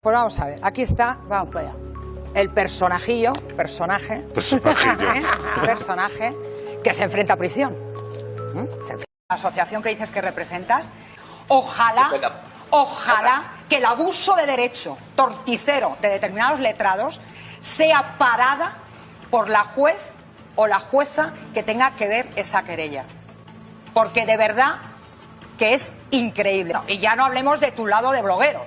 Pues vamos a ver, aquí está, Vamos para allá. el personaje que se enfrenta a prisión. Se enfrenta a la asociación que dices que representas. Ojalá que el abuso de derecho torticero de determinados letrados sea parada por la juez o la jueza que tenga que ver esa querella. Porque de verdad que es increíble. Y ya no hablemos de tu lado de bloguero,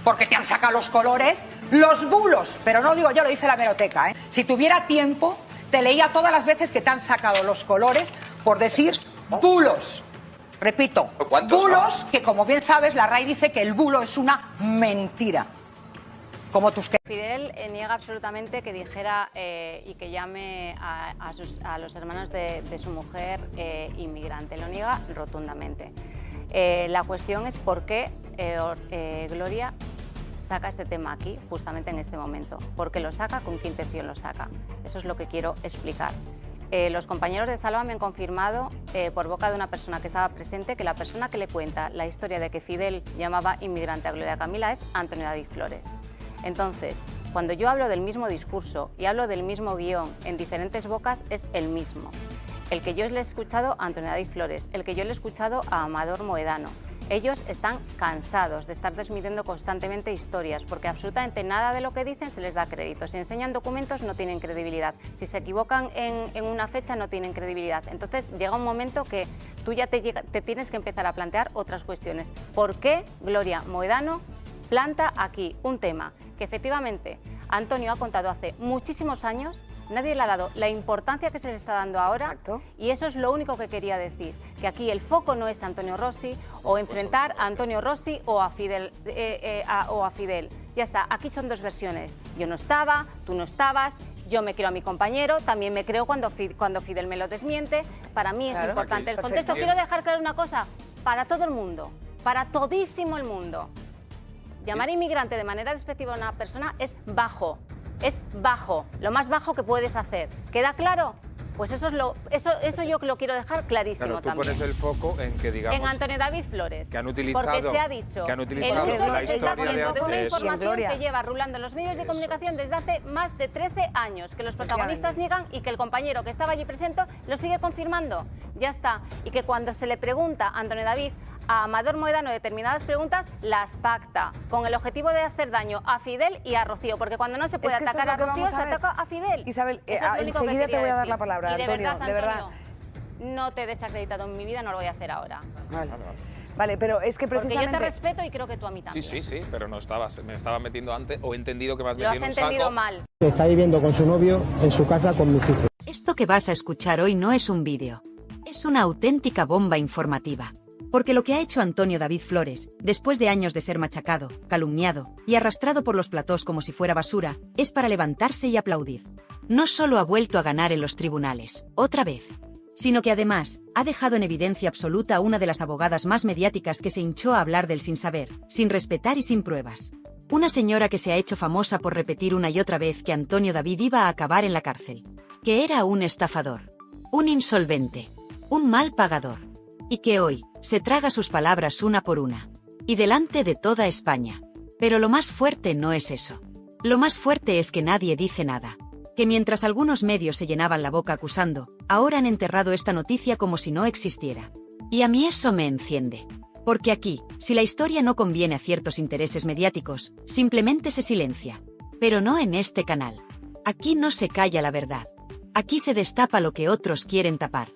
porque te han sacado los colores, los bulos, pero no digo yo, lo dice la hemeroteca, ¿eh? Si tuviera tiempo, te leía todas las veces que te han sacado los colores por decir bulos. Repito, bulos, que como bien sabes, la RAI dice que el bulo es una mentira. Como tus que... Fidel niega absolutamente que dijera y que llame a los hermanos de su mujer inmigrante. Lo niega rotundamente. La cuestión es por qué Gloria saca este tema aquí, justamente en este momento. ¿Por qué lo saca? ¿Con qué intención lo saca? Eso es lo que quiero explicar. Los compañeros de Salva me han confirmado, por boca de una persona que estaba presente, que la persona que le cuenta la historia de que Fidel llamaba inmigrante a Gloria Camila es Antonio David Flores. Entonces, cuando yo hablo del mismo discurso y hablo del mismo guión en diferentes bocas, es el mismo. El que yo le he escuchado a Antonio David Flores, el que yo le he escuchado a Amador Moedano. Ellos están cansados de estar desmintiendo constantemente historias, porque absolutamente nada de lo que dicen se les da crédito. Si enseñan documentos no tienen credibilidad. Si se equivocan en una fecha no tienen credibilidad. Entonces llega un momento que tú ya te tienes que empezar a plantear otras cuestiones. ¿Por qué Gloria Moedano planta aquí un tema que efectivamente Antonio ha contado hace muchísimos años? Nadie le ha dado la importancia que se le está dando ahora. Exacto. Y eso es lo único que quería decir, que aquí el foco no es Antonio Rossi o enfrentar a Antonio Rossi o a Fidel. Ya está, aquí son dos versiones. Yo no estaba, tú no estabas, yo me creo a mi compañero, también me creo cuando Fidel me lo desmiente. Para mí es importante el contexto. Quiero dejar claro una cosa, para todo el mundo, para todísimo el mundo. Llamar inmigrante de manera despectiva a una persona es bajo. Es bajo, lo más bajo que puedes hacer. ¿Queda claro? Pues eso yo lo quiero dejar clarísimo. Claro, tú también. Pones el foco en que, digamos, en Antonio David Flores. Que han utilizado, porque se ha dicho que han utilizado el uso la que se está historia poniendo de una de información que lleva rulando en los medios de comunicación desde hace más de 13 años, que los protagonistas niegan y que el compañero que estaba allí presente lo sigue confirmando. Ya está. Y que cuando se le pregunta a Antonio David a Amador Moedano determinadas preguntas, las pacta, con el objetivo de hacer daño a Fidel y a Rocío, porque cuando no se puede atacar a Rocío, se ataca a Fidel. Isabel, enseguida te voy a dar la palabra, Antonio, de verdad. No te he desacreditado en mi vida, no lo voy a hacer ahora. Vale, pero es que precisamente... Porque yo te respeto y creo que tú a mí también. Sí, pero no estabas, me estaba metiendo antes, o he entendido que me has metido en un saco. Lo has entendido mal. Está viviendo con su novio en su casa con mis hijos. Esto que vas a escuchar hoy no es un vídeo, es una auténtica bomba informativa. Porque lo que ha hecho Antonio David Flores, después de años de ser machacado, calumniado y arrastrado por los platós como si fuera basura, es para levantarse y aplaudir. No solo ha vuelto a ganar en los tribunales, otra vez, sino que además ha dejado en evidencia absoluta a una de las abogadas más mediáticas que se hinchó a hablar del sin saber, sin respetar y sin pruebas. Una señora que se ha hecho famosa por repetir una y otra vez que Antonio David iba a acabar en la cárcel, que era un estafador, un insolvente, un mal pagador, y que hoy se traga sus palabras una por una, y delante de toda España. Pero lo más fuerte no es eso. Lo más fuerte es que nadie dice nada. Que mientras algunos medios se llenaban la boca acusando, ahora han enterrado esta noticia como si no existiera. Y a mí eso me enciende. Porque aquí, si la historia no conviene a ciertos intereses mediáticos, simplemente se silencia. Pero no en este canal. Aquí no se calla la verdad. Aquí se destapa lo que otros quieren tapar.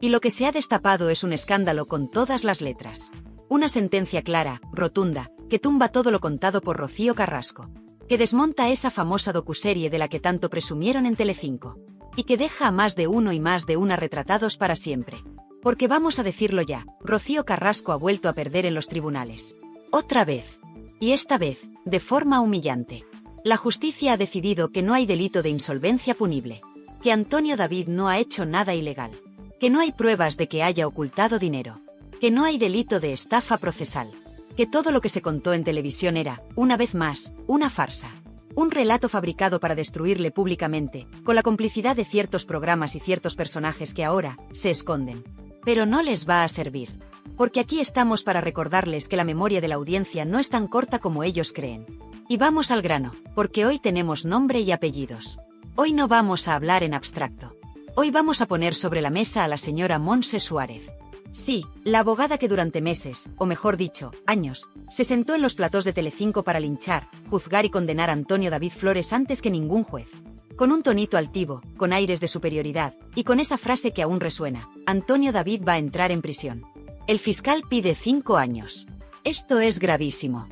Y lo que se ha destapado es un escándalo con todas las letras. Una sentencia clara, rotunda, que tumba todo lo contado por Rocío Carrasco. Que desmonta esa famosa docuserie de la que tanto presumieron en Telecinco. Y que deja a más de uno y más de una retratados para siempre. Porque vamos a decirlo ya, Rocío Carrasco ha vuelto a perder en los tribunales. Otra vez. Y esta vez, de forma humillante. La justicia ha decidido que no hay delito de insolvencia punible. Que Antonio David no ha hecho nada ilegal. Que no hay pruebas de que haya ocultado dinero. Que no hay delito de estafa procesal. Que todo lo que se contó en televisión era, una vez más, una farsa. Un relato fabricado para destruirle públicamente, con la complicidad de ciertos programas y ciertos personajes que ahora se esconden. Pero no les va a servir. Porque aquí estamos para recordarles que la memoria de la audiencia no es tan corta como ellos creen. Y vamos al grano, porque hoy tenemos nombre y apellidos. Hoy no vamos a hablar en abstracto. Hoy vamos a poner sobre la mesa a la señora Montse Suárez. Sí, la abogada que durante meses, o mejor dicho, años, se sentó en los platós de Telecinco para linchar, juzgar y condenar a Antonio David Flores antes que ningún juez. Con un tonito altivo, con aires de superioridad, y con esa frase que aún resuena: Antonio David va a entrar en prisión. El fiscal pide 5 años. Esto es gravísimo.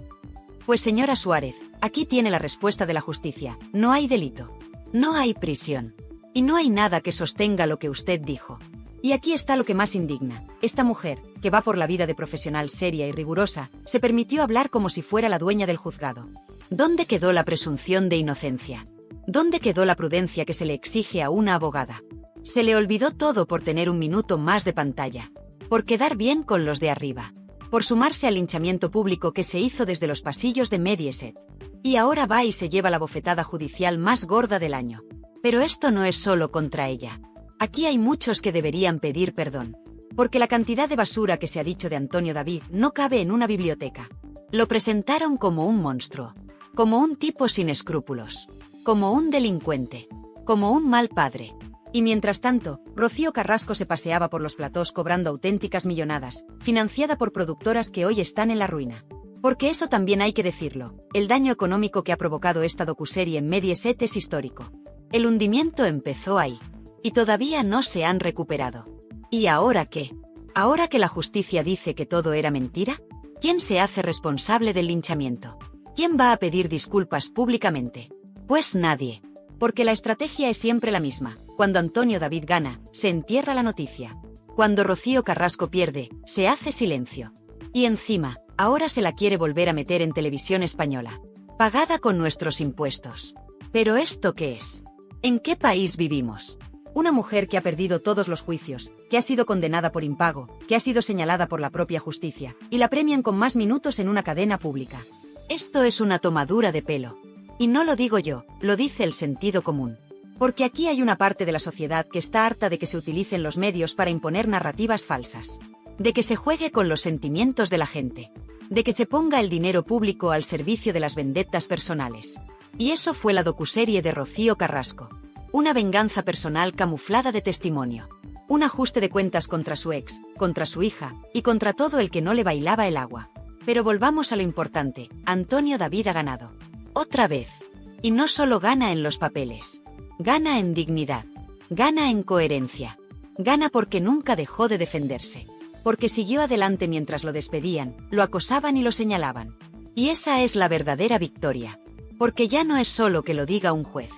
Pues señora Suárez, aquí tiene la respuesta de la justicia: no hay delito. No hay prisión. Y no hay nada que sostenga lo que usted dijo. Y aquí está lo que más indigna. Esta mujer, que va por la vida de profesional seria y rigurosa, se permitió hablar como si fuera la dueña del juzgado. ¿Dónde quedó la presunción de inocencia? ¿Dónde quedó la prudencia que se le exige a una abogada? Se le olvidó todo por tener un minuto más de pantalla. Por quedar bien con los de arriba. Por sumarse al linchamiento público que se hizo desde los pasillos de Mediaset. Y ahora va y se lleva la bofetada judicial más gorda del año. Pero esto no es solo contra ella. Aquí hay muchos que deberían pedir perdón. Porque la cantidad de basura que se ha dicho de Antonio David no cabe en una biblioteca. Lo presentaron como un monstruo. Como un tipo sin escrúpulos. Como un delincuente. Como un mal padre. Y mientras tanto, Rocío Carrasco se paseaba por los platós cobrando auténticas millonadas, financiada por productoras que hoy están en la ruina. Porque eso también hay que decirlo, el daño económico que ha provocado esta docuserie en Mediaset es histórico. El hundimiento empezó ahí. Y todavía no se han recuperado. ¿Y ahora qué? ¿Ahora que la justicia dice que todo era mentira? ¿Quién se hace responsable del linchamiento? ¿Quién va a pedir disculpas públicamente? Pues nadie. Porque la estrategia es siempre la misma. Cuando Antonio David gana, se entierra la noticia. Cuando Rocío Carrasco pierde, se hace silencio. Y encima, ahora se la quiere volver a meter en Televisión Española. Pagada con nuestros impuestos. ¿Pero esto qué es? ¿En qué país vivimos? Una mujer que ha perdido todos los juicios, que ha sido condenada por impago, que ha sido señalada por la propia justicia, y la premian con más minutos en una cadena pública. Esto es una tomadura de pelo. Y no lo digo yo, lo dice el sentido común. Porque aquí hay una parte de la sociedad que está harta de que se utilicen los medios para imponer narrativas falsas. De que se juegue con los sentimientos de la gente. De que se ponga el dinero público al servicio de las vendettas personales. Y eso fue la docuserie de Rocío Carrasco. Una venganza personal camuflada de testimonio. Un ajuste de cuentas contra su ex, contra su hija, y contra todo el que no le bailaba el agua. Pero volvamos a lo importante, Antonio David ha ganado. Otra vez. Y no solo gana en los papeles. Gana en dignidad. Gana en coherencia. Gana porque nunca dejó de defenderse. Porque siguió adelante mientras lo despedían, lo acosaban y lo señalaban. Y esa es la verdadera victoria. Porque ya no es solo que lo diga un juez.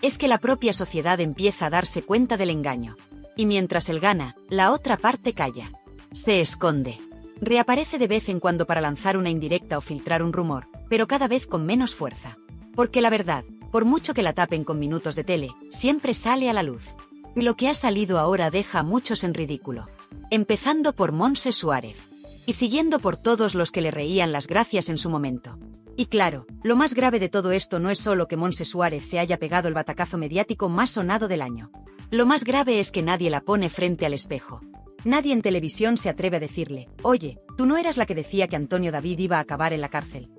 Es que la propia sociedad empieza a darse cuenta del engaño. Y mientras él gana, la otra parte calla. Se esconde. Reaparece de vez en cuando para lanzar una indirecta o filtrar un rumor, pero cada vez con menos fuerza. Porque la verdad, por mucho que la tapen con minutos de tele, siempre sale a la luz. Y lo que ha salido ahora deja a muchos en ridículo. Empezando por Montse Suárez. Y siguiendo por todos los que le reían las gracias en su momento. Y claro, lo más grave de todo esto no es solo que Montse Suárez se haya pegado el batacazo mediático más sonado del año. Lo más grave es que nadie la pone frente al espejo. Nadie en televisión se atreve a decirle: oye, tú no eras la que decía que Antonio David iba a acabar en la cárcel.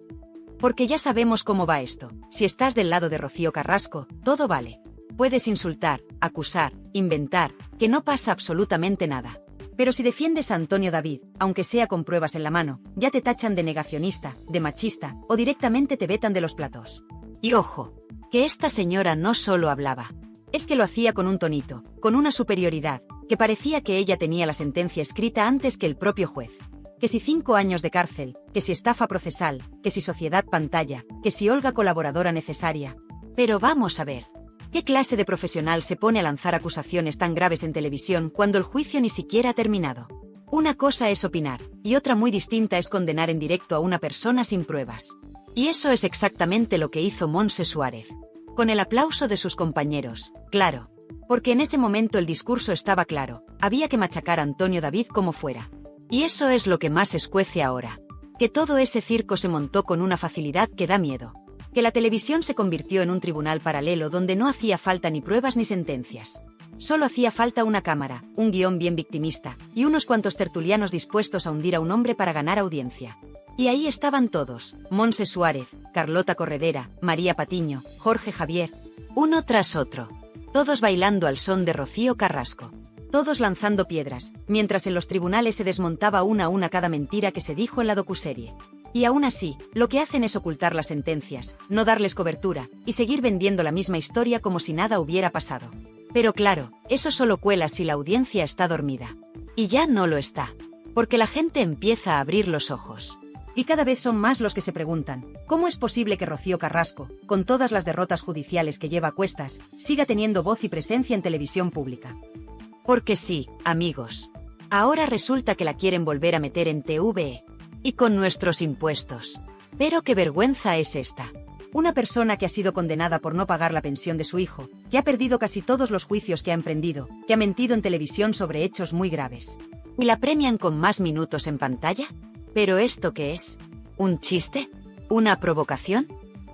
Porque ya sabemos cómo va esto. Si estás del lado de Rocío Carrasco, todo vale. Puedes insultar, acusar, inventar, que no pasa absolutamente nada. Pero si defiendes a Antonio David, aunque sea con pruebas en la mano, ya te tachan de negacionista, de machista, o directamente te vetan de los platós. Y ojo, que esta señora no solo hablaba. Es que lo hacía con un tonito, con una superioridad, que parecía que ella tenía la sentencia escrita antes que el propio juez. Que si 5 años de cárcel, que si estafa procesal, que si sociedad pantalla, que si Olga colaboradora necesaria. Pero vamos a ver. ¿Qué clase de profesional se pone a lanzar acusaciones tan graves en televisión cuando el juicio ni siquiera ha terminado? Una cosa es opinar, y otra muy distinta es condenar en directo a una persona sin pruebas. Y eso es exactamente lo que hizo Montse Suárez. Con el aplauso de sus compañeros, claro. Porque en ese momento el discurso estaba claro, había que machacar a Antonio David como fuera. Y eso es lo que más escuece ahora. Que todo ese circo se montó con una facilidad que da miedo. Que la televisión se convirtió en un tribunal paralelo donde no hacía falta ni pruebas ni sentencias. Solo hacía falta una cámara, un guión bien victimista, y unos cuantos tertulianos dispuestos a hundir a un hombre para ganar audiencia. Y ahí estaban todos, Montse Suárez, Carlota Corredera, María Patiño, Jorge Javier, uno tras otro. Todos bailando al son de Rocío Carrasco. Todos lanzando piedras, mientras en los tribunales se desmontaba una a una cada mentira que se dijo en la docuserie. Y aún así, lo que hacen es ocultar las sentencias, no darles cobertura, y seguir vendiendo la misma historia como si nada hubiera pasado. Pero claro, eso solo cuela si la audiencia está dormida. Y ya no lo está. Porque la gente empieza a abrir los ojos. Y cada vez son más los que se preguntan, ¿cómo es posible que Rocío Carrasco, con todas las derrotas judiciales que lleva a cuestas, siga teniendo voz y presencia en televisión pública? Porque sí, amigos. Ahora resulta que la quieren volver a meter en TVE. Y con nuestros impuestos. Pero qué vergüenza es esta. Una persona que ha sido condenada por no pagar la pensión de su hijo, que ha perdido casi todos los juicios que ha emprendido, que ha mentido en televisión sobre hechos muy graves. ¿Y la premian con más minutos en pantalla? ¿Pero esto qué es? ¿Un chiste? ¿Una provocación?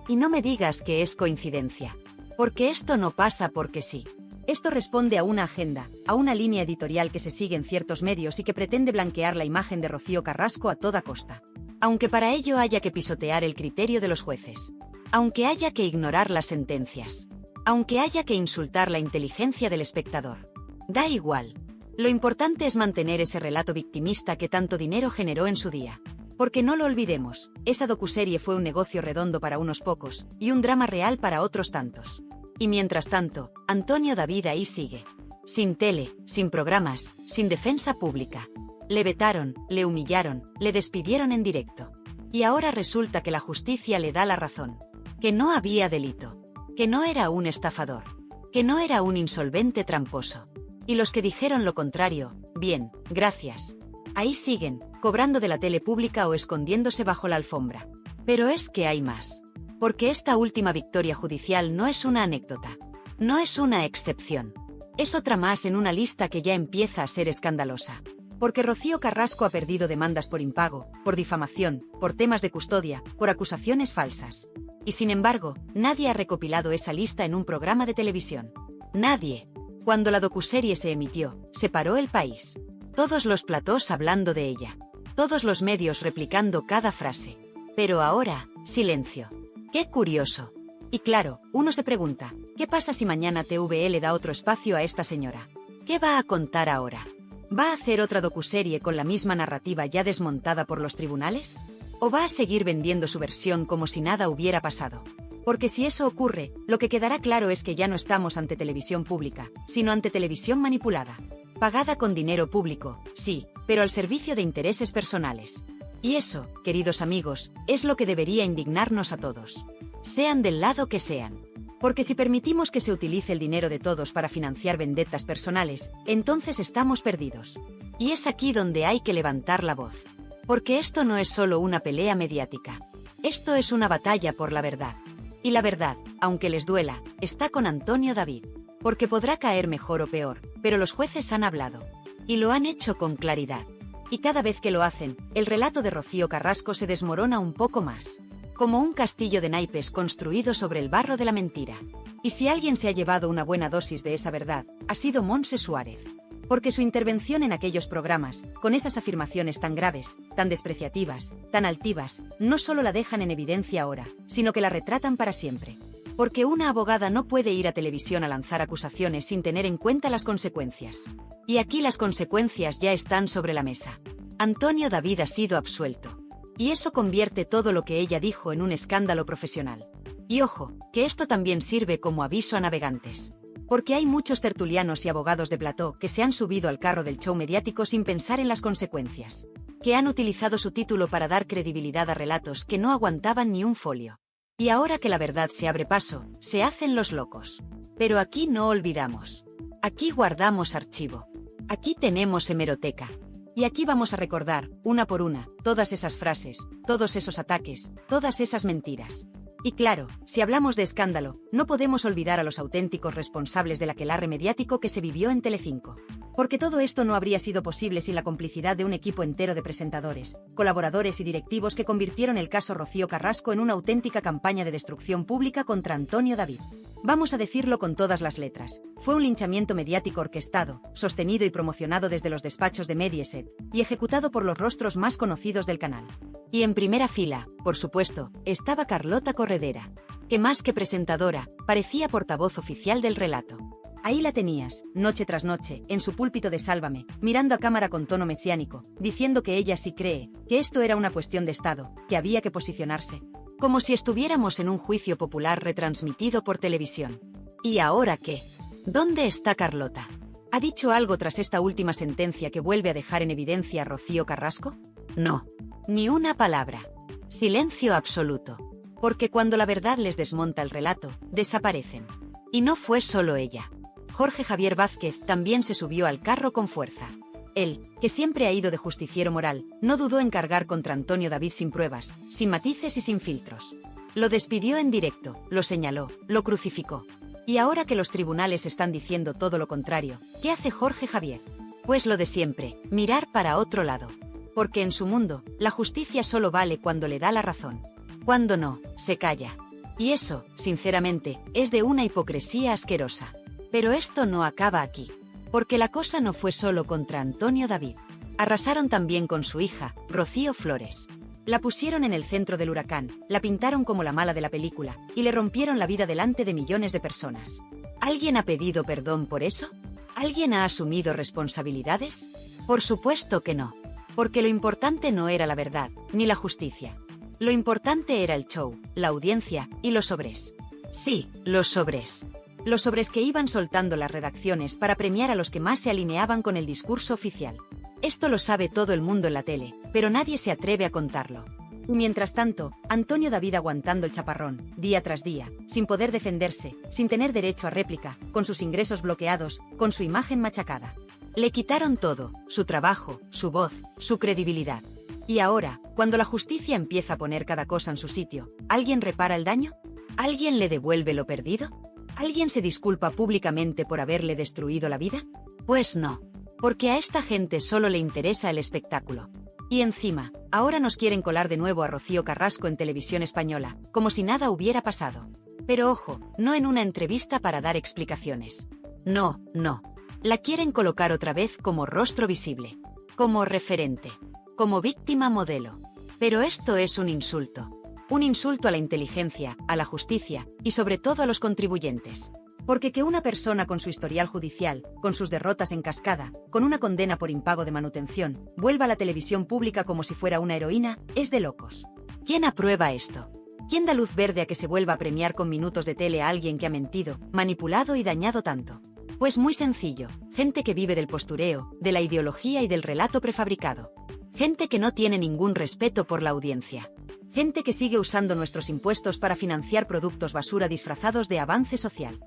Y no me digas que es coincidencia. Porque esto no pasa porque sí. Esto responde a una agenda, a una línea editorial que se sigue en ciertos medios y que pretende blanquear la imagen de Rocío Carrasco a toda costa. Aunque para ello haya que pisotear el criterio de los jueces. Aunque haya que ignorar las sentencias. Aunque haya que insultar la inteligencia del espectador. Da igual. Lo importante es mantener ese relato victimista que tanto dinero generó en su día. Porque no lo olvidemos, esa docuserie fue un negocio redondo para unos pocos, y un drama real para otros tantos. Y mientras tanto, Antonio David ahí sigue. Sin tele, sin programas, sin defensa pública. Le vetaron, le humillaron, le despidieron en directo. Y ahora resulta que la justicia le da la razón. Que no había delito. Que no era un estafador. Que no era un insolvente tramposo. Y los que dijeron lo contrario, bien, gracias. Ahí siguen, cobrando de la tele pública o escondiéndose bajo la alfombra. Pero es que hay más. Porque esta última victoria judicial no es una anécdota. No es una excepción. Es otra más en una lista que ya empieza a ser escandalosa. Porque Rocío Carrasco ha perdido demandas por impago, por difamación, por temas de custodia, por acusaciones falsas. Y sin embargo, nadie ha recopilado esa lista en un programa de televisión. Nadie. Cuando la docuserie se emitió, se paró el país. Todos los platós hablando de ella. Todos los medios replicando cada frase. Pero ahora, silencio. ¡Qué curioso! Y claro, uno se pregunta, ¿qué pasa si mañana TVE le da otro espacio a esta señora? ¿Qué va a contar ahora? ¿Va a hacer otra docuserie con la misma narrativa ya desmontada por los tribunales? ¿O va a seguir vendiendo su versión como si nada hubiera pasado? Porque si eso ocurre, lo que quedará claro es que ya no estamos ante televisión pública, sino ante televisión manipulada. Pagada con dinero público, sí, pero al servicio de intereses personales. Y eso, queridos amigos, es lo que debería indignarnos a todos. Sean del lado que sean. Porque si permitimos que se utilice el dinero de todos para financiar vendetas personales, entonces estamos perdidos. Y es aquí donde hay que levantar la voz. Porque esto no es solo una pelea mediática. Esto es una batalla por la verdad. Y la verdad, aunque les duela, está con Antonio David. Porque podrá caer mejor o peor, pero los jueces han hablado. Y lo han hecho con claridad. Y cada vez que lo hacen, el relato de Rocío Carrasco se desmorona un poco más. Como un castillo de naipes construido sobre el barro de la mentira. Y si alguien se ha llevado una buena dosis de esa verdad, ha sido Montse Suárez. Porque su intervención en aquellos programas, con esas afirmaciones tan graves, tan despreciativas, tan altivas, no solo la dejan en evidencia ahora, sino que la retratan para siempre. Porque una abogada no puede ir a televisión a lanzar acusaciones sin tener en cuenta las consecuencias. Y aquí las consecuencias ya están sobre la mesa. Antonio David ha sido absuelto. Y eso convierte todo lo que ella dijo en un escándalo profesional. Y ojo, que esto también sirve como aviso a navegantes. Porque hay muchos tertulianos y abogados de plató que se han subido al carro del show mediático sin pensar en las consecuencias. Que han utilizado su título para dar credibilidad a relatos que no aguantaban ni un folio. Y ahora que la verdad se abre paso, se hacen los locos. Pero aquí no olvidamos. Aquí guardamos archivo. Aquí tenemos hemeroteca. Y aquí vamos a recordar, una por una, todas esas frases, todos esos ataques, todas esas mentiras. Y claro, si hablamos de escándalo, no podemos olvidar a los auténticos responsables del aquelarre mediático que se vivió en Telecinco. Porque todo esto no habría sido posible sin la complicidad de un equipo entero de presentadores, colaboradores y directivos que convirtieron el caso Rocío Carrasco en una auténtica campaña de destrucción pública contra Antonio David. Vamos a decirlo con todas las letras. Fue un linchamiento mediático orquestado, sostenido y promocionado desde los despachos de Mediaset, y ejecutado por los rostros más conocidos del canal. Y en primera fila, por supuesto, estaba Carlota Corredera, que más que presentadora, parecía portavoz oficial del relato. Ahí la tenías, noche tras noche, en su púlpito de Sálvame, mirando a cámara con tono mesiánico, diciendo que ella sí cree, que esto era una cuestión de Estado, que había que posicionarse. Como si estuviéramos en un juicio popular retransmitido por televisión. ¿Y ahora qué? ¿Dónde está Carlota? ¿Ha dicho algo tras esta última sentencia que vuelve a dejar en evidencia a Rocío Carrasco? No. Ni una palabra. Silencio absoluto. Porque cuando la verdad les desmonta el relato, desaparecen. Y no fue solo ella. Jorge Javier Vázquez también se subió al carro con fuerza. Él, que siempre ha ido de justiciero moral, no dudó en cargar contra Antonio David sin pruebas, sin matices y sin filtros. Lo despidió en directo, lo señaló, lo crucificó. Y ahora que los tribunales están diciendo todo lo contrario, ¿qué hace Jorge Javier? Pues lo de siempre, mirar para otro lado. Porque en su mundo, la justicia solo vale cuando le da la razón. Cuando no, se calla. Y eso, sinceramente, es de una hipocresía asquerosa. Pero esto no acaba aquí. Porque la cosa no fue solo contra Antonio David. Arrasaron también con su hija, Rocío Flores. La pusieron en el centro del huracán, la pintaron como la mala de la película, y le rompieron la vida delante de millones de personas. ¿Alguien ha pedido perdón por eso? ¿Alguien ha asumido responsabilidades? Por supuesto que no. Porque lo importante no era la verdad, ni la justicia. Lo importante era el show, la audiencia y los sobres. Sí, los sobres. Los sobres que iban soltando las redacciones para premiar a los que más se alineaban con el discurso oficial. Esto lo sabe todo el mundo en la tele, pero nadie se atreve a contarlo. Mientras tanto, Antonio David aguantando el chaparrón, día tras día, sin poder defenderse, sin tener derecho a réplica, con sus ingresos bloqueados, con su imagen machacada. Le quitaron todo, su trabajo, su voz, su credibilidad. Y ahora, cuando la justicia empieza a poner cada cosa en su sitio, ¿alguien repara el daño? ¿Alguien le devuelve lo perdido? ¿Alguien se disculpa públicamente por haberle destruido la vida? Pues no. Porque a esta gente solo le interesa el espectáculo. Y encima, ahora nos quieren colar de nuevo a Rocío Carrasco en Televisión Española, como si nada hubiera pasado. Pero ojo, no en una entrevista para dar explicaciones. No, no. La quieren colocar otra vez como rostro visible, como referente, como víctima modelo. Pero esto es un insulto. Un insulto a la inteligencia, a la justicia y sobre todo a los contribuyentes. Porque que una persona con su historial judicial, con sus derrotas en cascada, con una condena por impago de manutención, vuelva a la televisión pública como si fuera una heroína, es de locos. ¿Quién aprueba esto? ¿Quién da luz verde a que se vuelva a premiar con minutos de tele a alguien que ha mentido, manipulado y dañado tanto? Pues muy sencillo, gente que vive del postureo, de la ideología y del relato prefabricado. Gente que no tiene ningún respeto por la audiencia. Gente que sigue usando nuestros impuestos para financiar productos basura disfrazados de avance social.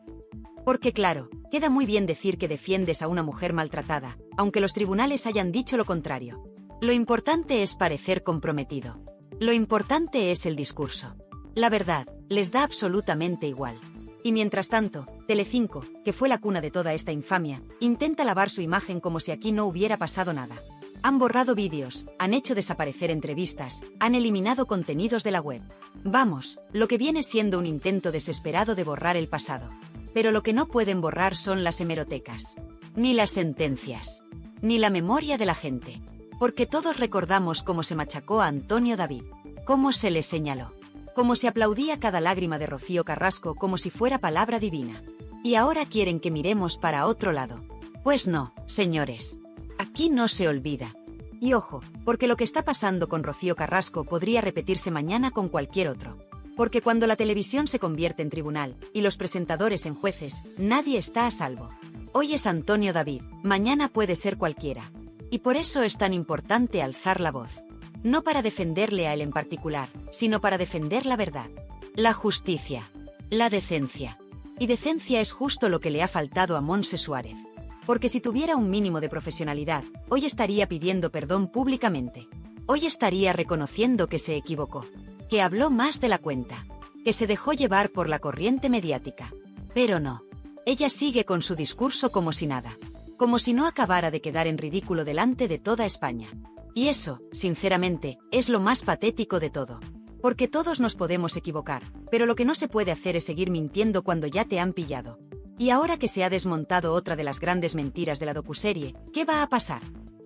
Porque claro, queda muy bien decir que defiendes a una mujer maltratada, aunque los tribunales hayan dicho lo contrario. Lo importante es parecer comprometido. Lo importante es el discurso. La verdad, les da absolutamente igual. Y mientras tanto, Telecinco, que fue la cuna de toda esta infamia, intenta lavar su imagen como si aquí no hubiera pasado nada. Han borrado vídeos, han hecho desaparecer entrevistas, han eliminado contenidos de la web. Vamos, lo que viene siendo un intento desesperado de borrar el pasado. Pero lo que no pueden borrar son las hemerotecas. Ni las sentencias. Ni la memoria de la gente. Porque todos recordamos cómo se machacó a Antonio David. Cómo se le señaló. Cómo se aplaudía cada lágrima de Rocío Carrasco como si fuera palabra divina. Y ahora quieren que miremos para otro lado. Pues no, señores. Aquí no se olvida. Y ojo, porque lo que está pasando con Rocío Carrasco podría repetirse mañana con cualquier otro. Porque cuando la televisión se convierte en tribunal, y los presentadores en jueces, nadie está a salvo. Hoy es Antonio David, mañana puede ser cualquiera. Y por eso es tan importante alzar la voz. No para defenderle a él en particular, sino para defender la verdad. La justicia. La decencia. Y decencia es justo lo que le ha faltado a Montse Suárez. Porque si tuviera un mínimo de profesionalidad, hoy estaría pidiendo perdón públicamente. Hoy estaría reconociendo que se equivocó. Que habló más de la cuenta, que se dejó llevar por la corriente mediática. Pero no. Ella sigue con su discurso como si nada. Como si no acabara de quedar en ridículo delante de toda España. Y eso, sinceramente, es lo más patético de todo. Porque todos nos podemos equivocar, pero lo que no se puede hacer es seguir mintiendo cuando ya te han pillado. Y ahora que se ha desmontado otra de las grandes mentiras de la docuserie, ¿qué va a pasar?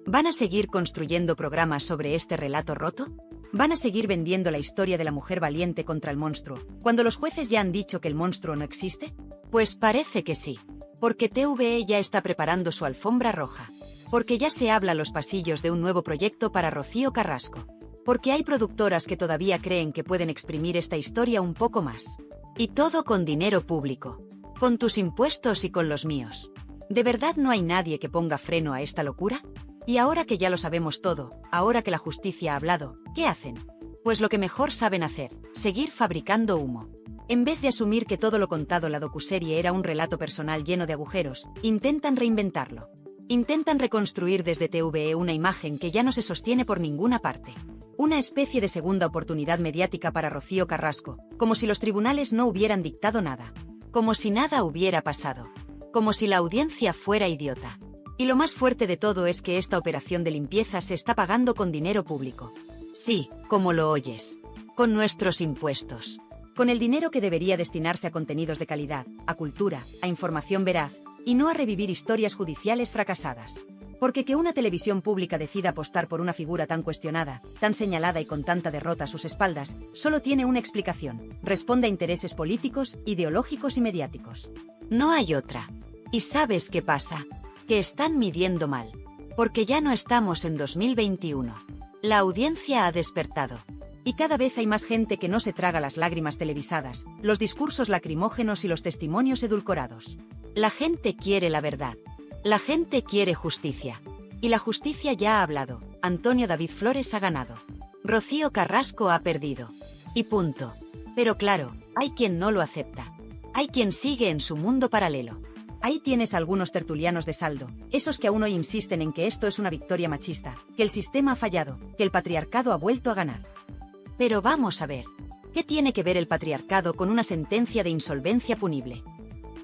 ¿Van a seguir construyendo programas sobre este relato roto? ¿Van a seguir vendiendo la historia de la mujer valiente contra el monstruo, cuando los jueces ya han dicho que el monstruo no existe? Pues parece que sí. Porque TVE ya está preparando su alfombra roja. Porque ya se habla en los pasillos de un nuevo proyecto para Rocío Carrasco. Porque hay productoras que todavía creen que pueden exprimir esta historia un poco más. Y todo con dinero público. Con tus impuestos y con los míos. ¿De verdad no hay nadie que ponga freno a esta locura? Y ahora que ya lo sabemos todo, ahora que la justicia ha hablado, ¿qué hacen? Pues lo que mejor saben hacer, seguir fabricando humo. En vez de asumir que todo lo contado en la docuserie era un relato personal lleno de agujeros, intentan reinventarlo. Intentan reconstruir desde TVE una imagen que ya no se sostiene por ninguna parte. Una especie de segunda oportunidad mediática para Rocío Carrasco, como si los tribunales no hubieran dictado nada. Como si nada hubiera pasado. Como si la audiencia fuera idiota. Y lo más fuerte de todo es que esta operación de limpieza se está pagando con dinero público. Sí, como lo oyes. Con nuestros impuestos. Con el dinero que debería destinarse a contenidos de calidad, a cultura, a información veraz, y no a revivir historias judiciales fracasadas. Porque que una televisión pública decida apostar por una figura tan cuestionada, tan señalada y con tanta derrota a sus espaldas, solo tiene una explicación: responde a intereses políticos, ideológicos y mediáticos. No hay otra. ¿Y sabes qué pasa? Que están midiendo mal. Porque ya no estamos en 2021. La audiencia ha despertado. Y cada vez hay más gente que no se traga las lágrimas televisadas, los discursos lacrimógenos y los testimonios edulcorados. La gente quiere la verdad. La gente quiere justicia. Y la justicia ya ha hablado. Antonio David Flores ha ganado. Rocío Carrasco ha perdido. Y punto. Pero claro, hay quien no lo acepta. Hay quien sigue en su mundo paralelo. Ahí tienes a algunos tertulianos de saldo, esos que aún hoy insisten en que esto es una victoria machista, que el sistema ha fallado, que el patriarcado ha vuelto a ganar. Pero vamos a ver, ¿qué tiene que ver el patriarcado con una sentencia de insolvencia punible?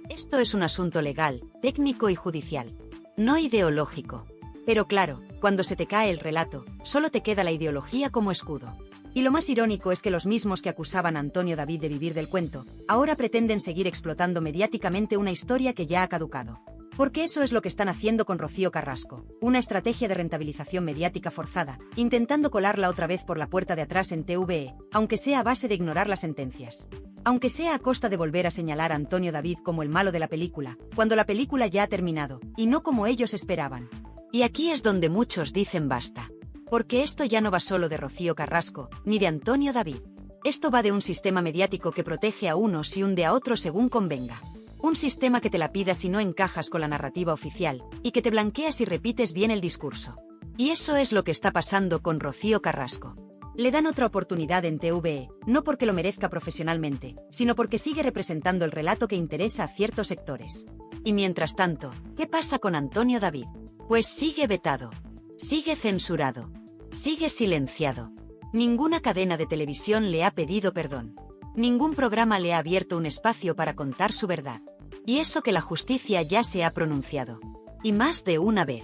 Esto es un asunto legal, técnico y judicial, no ideológico. Pero claro, cuando se te cae el relato, solo te queda la ideología como escudo. Y lo más irónico es que los mismos que acusaban a Antonio David de vivir del cuento, ahora pretenden seguir explotando mediáticamente una historia que ya ha caducado. Porque eso es lo que están haciendo con Rocío Carrasco, una estrategia de rentabilización mediática forzada, intentando colarla otra vez por la puerta de atrás en TVE, aunque sea a base de ignorar las sentencias. Aunque sea a costa de volver a señalar a Antonio David como el malo de la película, cuando la película ya ha terminado, y no como ellos esperaban. Y aquí es donde muchos dicen basta. Porque esto ya no va solo de Rocío Carrasco, ni de Antonio David. Esto va de un sistema mediático que protege a unos y hunde a otros según convenga. Un sistema que te la pida si no encajas con la narrativa oficial, y que te blanquea si repites bien el discurso. Y eso es lo que está pasando con Rocío Carrasco. Le dan otra oportunidad en TVE, no porque lo merezca profesionalmente, sino porque sigue representando el relato que interesa a ciertos sectores. Y mientras tanto, ¿qué pasa con Antonio David? Pues sigue vetado. Sigue censurado. Sigue silenciado. Ninguna cadena de televisión le ha pedido perdón. Ningún programa le ha abierto un espacio para contar su verdad. Y eso que la justicia ya se ha pronunciado. Y más de una vez.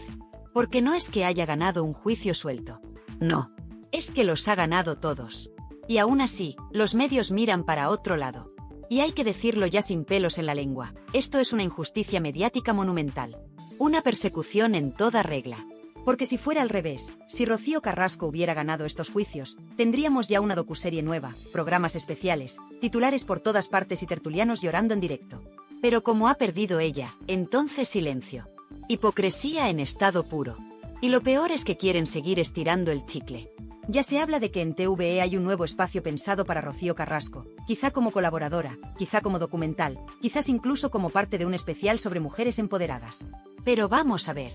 Porque no es que haya ganado un juicio suelto. No. Es que los ha ganado todos. Y aún así, los medios miran para otro lado. Y hay que decirlo ya sin pelos en la lengua. Esto es una injusticia mediática monumental. Una persecución en toda regla. Porque si fuera al revés, si Rocío Carrasco hubiera ganado estos juicios, tendríamos ya una docuserie nueva, programas especiales, titulares por todas partes y tertulianos llorando en directo. Pero como ha perdido ella, entonces silencio. Hipocresía en estado puro. Y lo peor es que quieren seguir estirando el chicle. Ya se habla de que en TVE hay un nuevo espacio pensado para Rocío Carrasco, quizá como colaboradora, quizá como documental, quizás incluso como parte de un especial sobre mujeres empoderadas. Pero vamos a ver.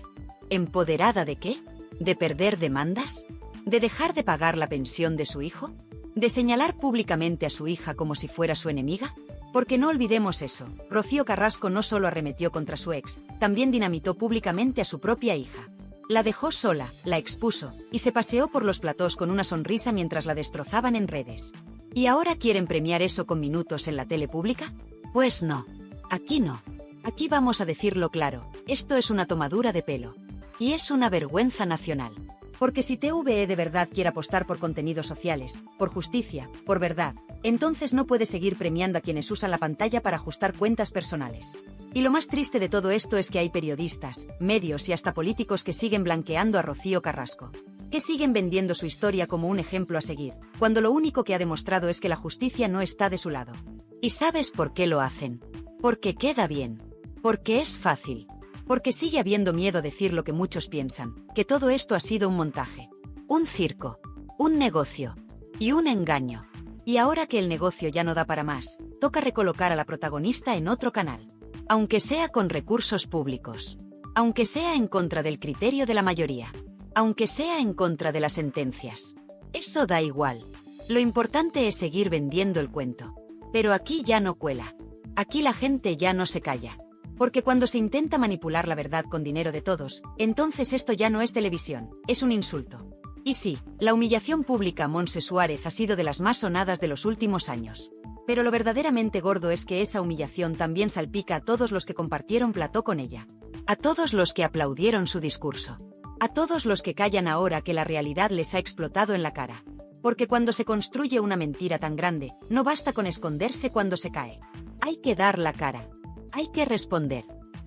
¿Empoderada de qué? ¿De perder demandas? ¿De dejar de pagar la pensión de su hijo? ¿De señalar públicamente a su hija como si fuera su enemiga? Porque no olvidemos eso, Rocío Carrasco no solo arremetió contra su ex, también dinamitó públicamente a su propia hija. La dejó sola, la expuso, y se paseó por los platós con una sonrisa mientras la destrozaban en redes. ¿Y ahora quieren premiar eso con minutos en la tele pública? Pues no. Aquí no. Aquí vamos a decirlo claro, esto es una tomadura de pelo. Y es una vergüenza nacional. Porque si TVE de verdad quiere apostar por contenidos sociales, por justicia, por verdad, entonces no puede seguir premiando a quienes usan la pantalla para ajustar cuentas personales. Y lo más triste de todo esto es que hay periodistas, medios y hasta políticos que siguen blanqueando a Rocío Carrasco. Que siguen vendiendo su historia como un ejemplo a seguir, cuando lo único que ha demostrado es que la justicia no está de su lado. ¿Y sabes por qué lo hacen? Porque queda bien. Porque es fácil. Porque sigue habiendo miedo a decir lo que muchos piensan, que todo esto ha sido un montaje. Un circo. Un negocio. Y un engaño. Y ahora que el negocio ya no da para más, toca recolocar a la protagonista en otro canal. Aunque sea con recursos públicos. Aunque sea en contra del criterio de la mayoría. Aunque sea en contra de las sentencias. Eso da igual. Lo importante es seguir vendiendo el cuento. Pero aquí ya no cuela. Aquí la gente ya no se calla. Porque cuando se intenta manipular la verdad con dinero de todos, entonces esto ya no es televisión, es un insulto. Y sí, la humillación pública a Montse Suárez ha sido de las más sonadas de los últimos años. Pero lo verdaderamente gordo es que esa humillación también salpica a todos los que compartieron plató con ella. A todos los que aplaudieron su discurso. A todos los que callan ahora que la realidad les ha explotado en la cara. Porque cuando se construye una mentira tan grande, no basta con esconderse cuando se cae. Hay que dar la cara. Hay que responder.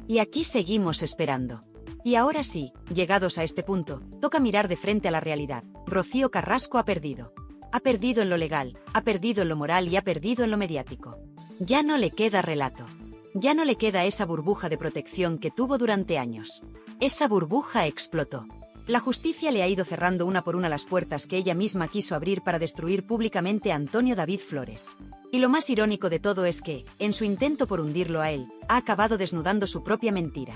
Y aquí seguimos esperando. Y ahora sí, llegados a este punto, toca mirar de frente a la realidad. Rocío Carrasco ha perdido. Ha perdido en lo legal, ha perdido en lo moral y ha perdido en lo mediático. Ya no le queda relato. Ya no le queda esa burbuja de protección que tuvo durante años. Esa burbuja explotó. La justicia le ha ido cerrando una por una las puertas que ella misma quiso abrir para destruir públicamente a Antonio David Flores. Y lo más irónico de todo es que, en su intento por hundirlo a él, ha acabado desnudando su propia mentira.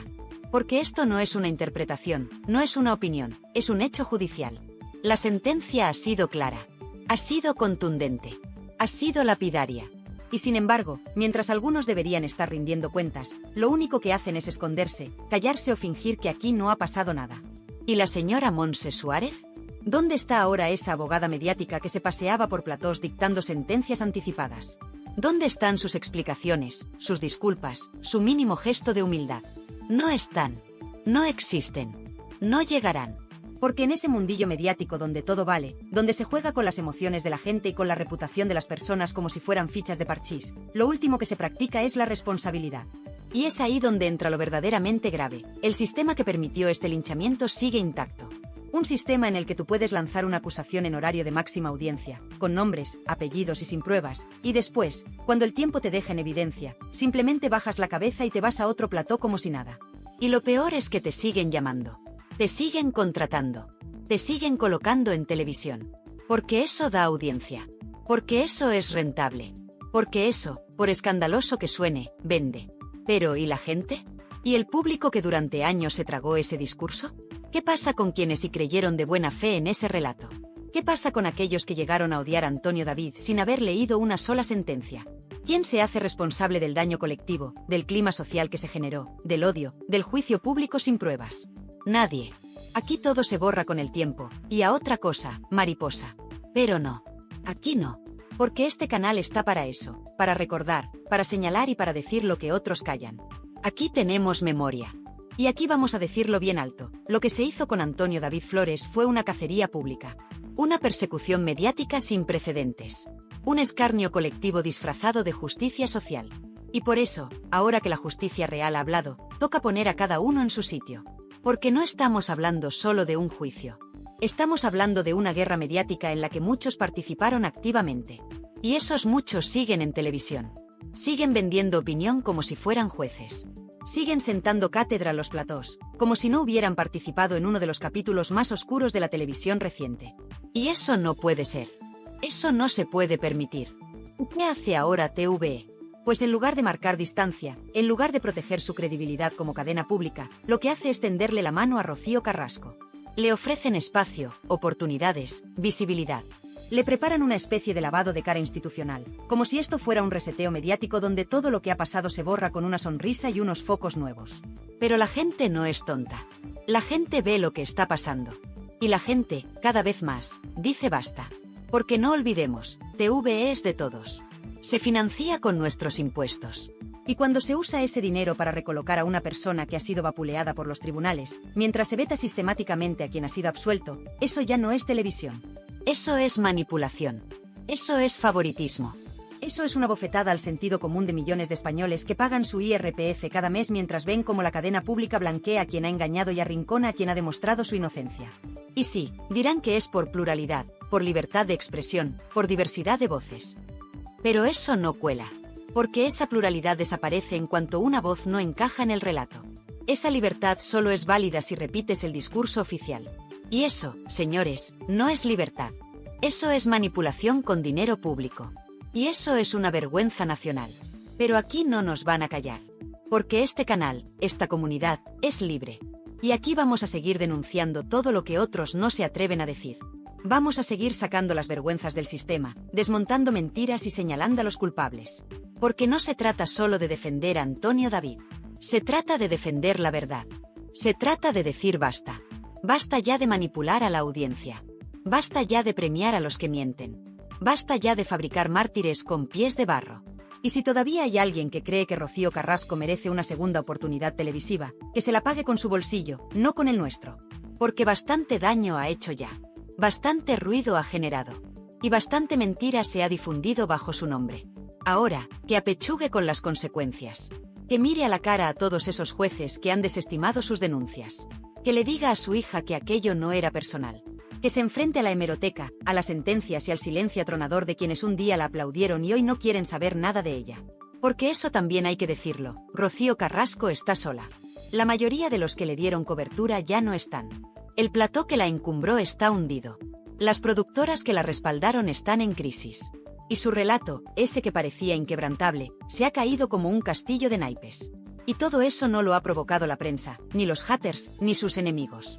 Porque esto no es una interpretación, no es una opinión, es un hecho judicial. La sentencia ha sido clara. Ha sido contundente. Ha sido lapidaria. Y sin embargo, mientras algunos deberían estar rindiendo cuentas, lo único que hacen es esconderse, callarse o fingir que aquí no ha pasado nada. ¿Y la señora Montse Suárez? ¿Dónde está ahora esa abogada mediática que se paseaba por platós dictando sentencias anticipadas? ¿Dónde están sus explicaciones, sus disculpas, su mínimo gesto de humildad? No están. No existen. No llegarán. Porque en ese mundillo mediático donde todo vale, donde se juega con las emociones de la gente y con la reputación de las personas como si fueran fichas de parchís, lo último que se practica es la responsabilidad. Y es ahí donde entra lo verdaderamente grave. El sistema que permitió este linchamiento sigue intacto. Un sistema en el que tú puedes lanzar una acusación en horario de máxima audiencia, con nombres, apellidos y sin pruebas, y después, cuando el tiempo te deja en evidencia, simplemente bajas la cabeza y te vas a otro plató como si nada. Y lo peor es que te siguen llamando. Te siguen contratando. Te siguen colocando en televisión. Porque eso da audiencia. Porque eso es rentable. Porque eso, por escandaloso que suene, vende. Pero, ¿y la gente? ¿Y el público que durante años se tragó ese discurso? ¿Qué pasa con quienes sí creyeron de buena fe en ese relato? ¿Qué pasa con aquellos que llegaron a odiar a Antonio David sin haber leído una sola sentencia? ¿Quién se hace responsable del daño colectivo, del clima social que se generó, del odio, del juicio público sin pruebas? Nadie. Aquí todo se borra con el tiempo, y a otra cosa, mariposa. Pero no. Aquí no. Porque este canal está para eso, para recordar, para señalar y para decir lo que otros callan. Aquí tenemos memoria. Y aquí vamos a decirlo bien alto, lo que se hizo con Antonio David Flores fue una cacería pública. Una persecución mediática sin precedentes. Un escarnio colectivo disfrazado de justicia social. Y por eso, ahora que la justicia real ha hablado, toca poner a cada uno en su sitio. Porque no estamos hablando solo de un juicio. Estamos hablando de una guerra mediática en la que muchos participaron activamente. Y esos muchos siguen en televisión. Siguen vendiendo opinión como si fueran jueces. Siguen sentando cátedra a los platós, como si no hubieran participado en uno de los capítulos más oscuros de la televisión reciente. Y eso no puede ser. Eso no se puede permitir. ¿Qué hace ahora TVE? Pues en lugar de marcar distancia, en lugar de proteger su credibilidad como cadena pública, lo que hace es tenderle la mano a Rocío Carrasco. Le ofrecen espacio, oportunidades, visibilidad. Le preparan una especie de lavado de cara institucional, como si esto fuera un reseteo mediático donde todo lo que ha pasado se borra con una sonrisa y unos focos nuevos. Pero la gente no es tonta. La gente ve lo que está pasando. Y la gente, cada vez más, dice basta. Porque no olvidemos, TVE es de todos. Se financia con nuestros impuestos. Y cuando se usa ese dinero para recolocar a una persona que ha sido vapuleada por los tribunales, mientras se veta sistemáticamente a quien ha sido absuelto, eso ya no es televisión. Eso es manipulación. Eso es favoritismo. Eso es una bofetada al sentido común de millones de españoles que pagan su IRPF cada mes mientras ven cómo la cadena pública blanquea a quien ha engañado y arrincona a quien ha demostrado su inocencia. Y sí, dirán que es por pluralidad, por libertad de expresión, por diversidad de voces. Pero eso no cuela. Porque esa pluralidad desaparece en cuanto una voz no encaja en el relato. Esa libertad solo es válida si repites el discurso oficial. Y eso, señores, no es libertad. Eso es manipulación con dinero público. Y eso es una vergüenza nacional. Pero aquí no nos van a callar. Porque este canal, esta comunidad, es libre. Y aquí vamos a seguir denunciando todo lo que otros no se atreven a decir. Vamos a seguir sacando las vergüenzas del sistema, desmontando mentiras y señalando a los culpables. Porque no se trata solo de defender a Antonio David. Se trata de defender la verdad. Se trata de decir basta. Basta ya de manipular a la audiencia. Basta ya de premiar a los que mienten. Basta ya de fabricar mártires con pies de barro. Y si todavía hay alguien que cree que Rocío Carrasco merece una segunda oportunidad televisiva, que se la pague con su bolsillo, no con el nuestro. Porque bastante daño ha hecho ya. Bastante ruido ha generado. Y bastante mentira se ha difundido bajo su nombre. Ahora, que apechugue con las consecuencias. Que mire a la cara a todos esos jueces que han desestimado sus denuncias. Que le diga a su hija que aquello no era personal. Que se enfrente a la hemeroteca, a las sentencias y al silencio atronador de quienes un día la aplaudieron y hoy no quieren saber nada de ella. Porque eso también hay que decirlo, Rocío Carrasco está sola. La mayoría de los que le dieron cobertura ya no están. El plató que la encumbró está hundido. Las productoras que la respaldaron están en crisis. Y su relato, ese que parecía inquebrantable, se ha caído como un castillo de naipes. Y todo eso no lo ha provocado la prensa, ni los haters, ni sus enemigos.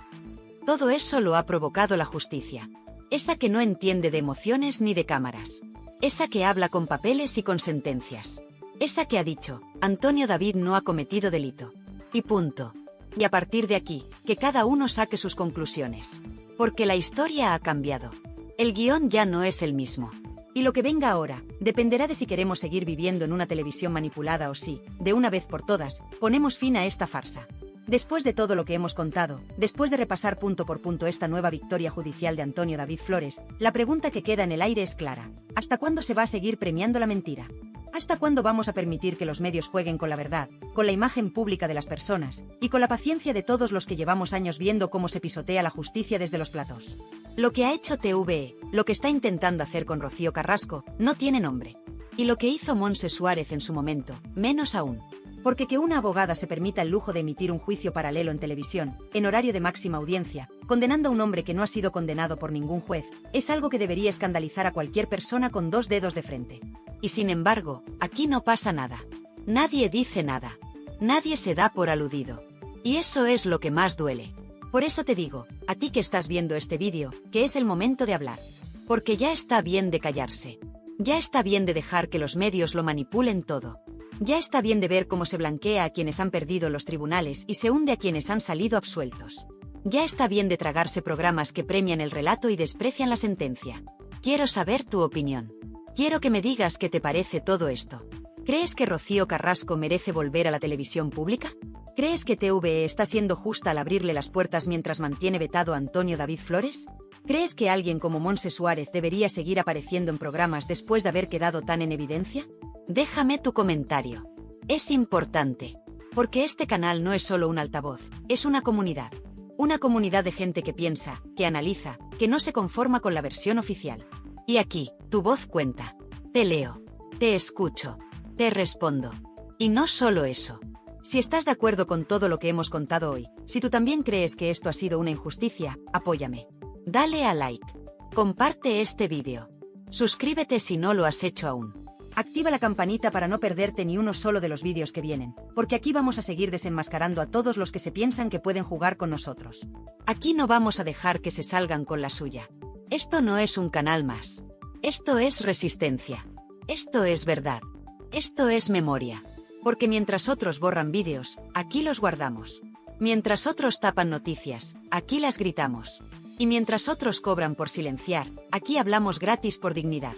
Todo eso lo ha provocado la justicia. Esa que no entiende de emociones ni de cámaras. Esa que habla con papeles y con sentencias. Esa que ha dicho, Antonio David no ha cometido delito. Y punto. Y a partir de aquí, que cada uno saque sus conclusiones. Porque la historia ha cambiado. El guión ya no es el mismo. Y lo que venga ahora, dependerá de si queremos seguir viviendo en una televisión manipulada o si, de una vez por todas, ponemos fin a esta farsa. Después de todo lo que hemos contado, después de repasar punto por punto esta nueva victoria judicial de Antonio David Flores, la pregunta que queda en el aire es clara. ¿Hasta cuándo se va a seguir premiando la mentira? ¿Hasta cuándo vamos a permitir que los medios jueguen con la verdad, con la imagen pública de las personas, y con la paciencia de todos los que llevamos años viendo cómo se pisotea la justicia desde los platos? Lo que ha hecho TVE, lo que está intentando hacer con Rocío Carrasco, no tiene nombre. Y lo que hizo Montse Suárez en su momento, menos aún. Porque que una abogada se permita el lujo de emitir un juicio paralelo en televisión, en horario de máxima audiencia, condenando a un hombre que no ha sido condenado por ningún juez, es algo que debería escandalizar a cualquier persona con dos dedos de frente. Y sin embargo, aquí no pasa nada. Nadie dice nada. Nadie se da por aludido. Y eso es lo que más duele. Por eso te digo, a ti que estás viendo este vídeo, que es el momento de hablar. Porque ya está bien de callarse. Ya está bien de dejar que los medios lo manipulen todo. Ya está bien de ver cómo se blanquea a quienes han perdido los tribunales y se hunde a quienes han salido absueltos. Ya está bien de tragarse programas que premian el relato y desprecian la sentencia. Quiero saber tu opinión. Quiero que me digas qué te parece todo esto. ¿Crees que Rocío Carrasco merece volver a la televisión pública? ¿Crees que TVE está siendo justa al abrirle las puertas mientras mantiene vetado a Antonio David Flores? ¿Crees que alguien como Montse Suárez debería seguir apareciendo en programas después de haber quedado tan en evidencia? Déjame tu comentario. Es importante. Porque este canal no es solo un altavoz, es una comunidad. Una comunidad de gente que piensa, que analiza, que no se conforma con la versión oficial. Y aquí, tu voz cuenta. Te leo. Te escucho. Te respondo. Y no solo eso. Si estás de acuerdo con todo lo que hemos contado hoy, si tú también crees que esto ha sido una injusticia, apóyame. Dale a like. Comparte este vídeo. Suscríbete si no lo has hecho aún. Activa la campanita para no perderte ni uno solo de los vídeos que vienen, porque aquí vamos a seguir desenmascarando a todos los que se piensan que pueden jugar con nosotros. Aquí no vamos a dejar que se salgan con la suya. Esto no es un canal más. Esto es resistencia. Esto es verdad. Esto es memoria. Porque mientras otros borran vídeos, aquí los guardamos. Mientras otros tapan noticias, aquí las gritamos. Y mientras otros cobran por silenciar, aquí hablamos gratis por dignidad.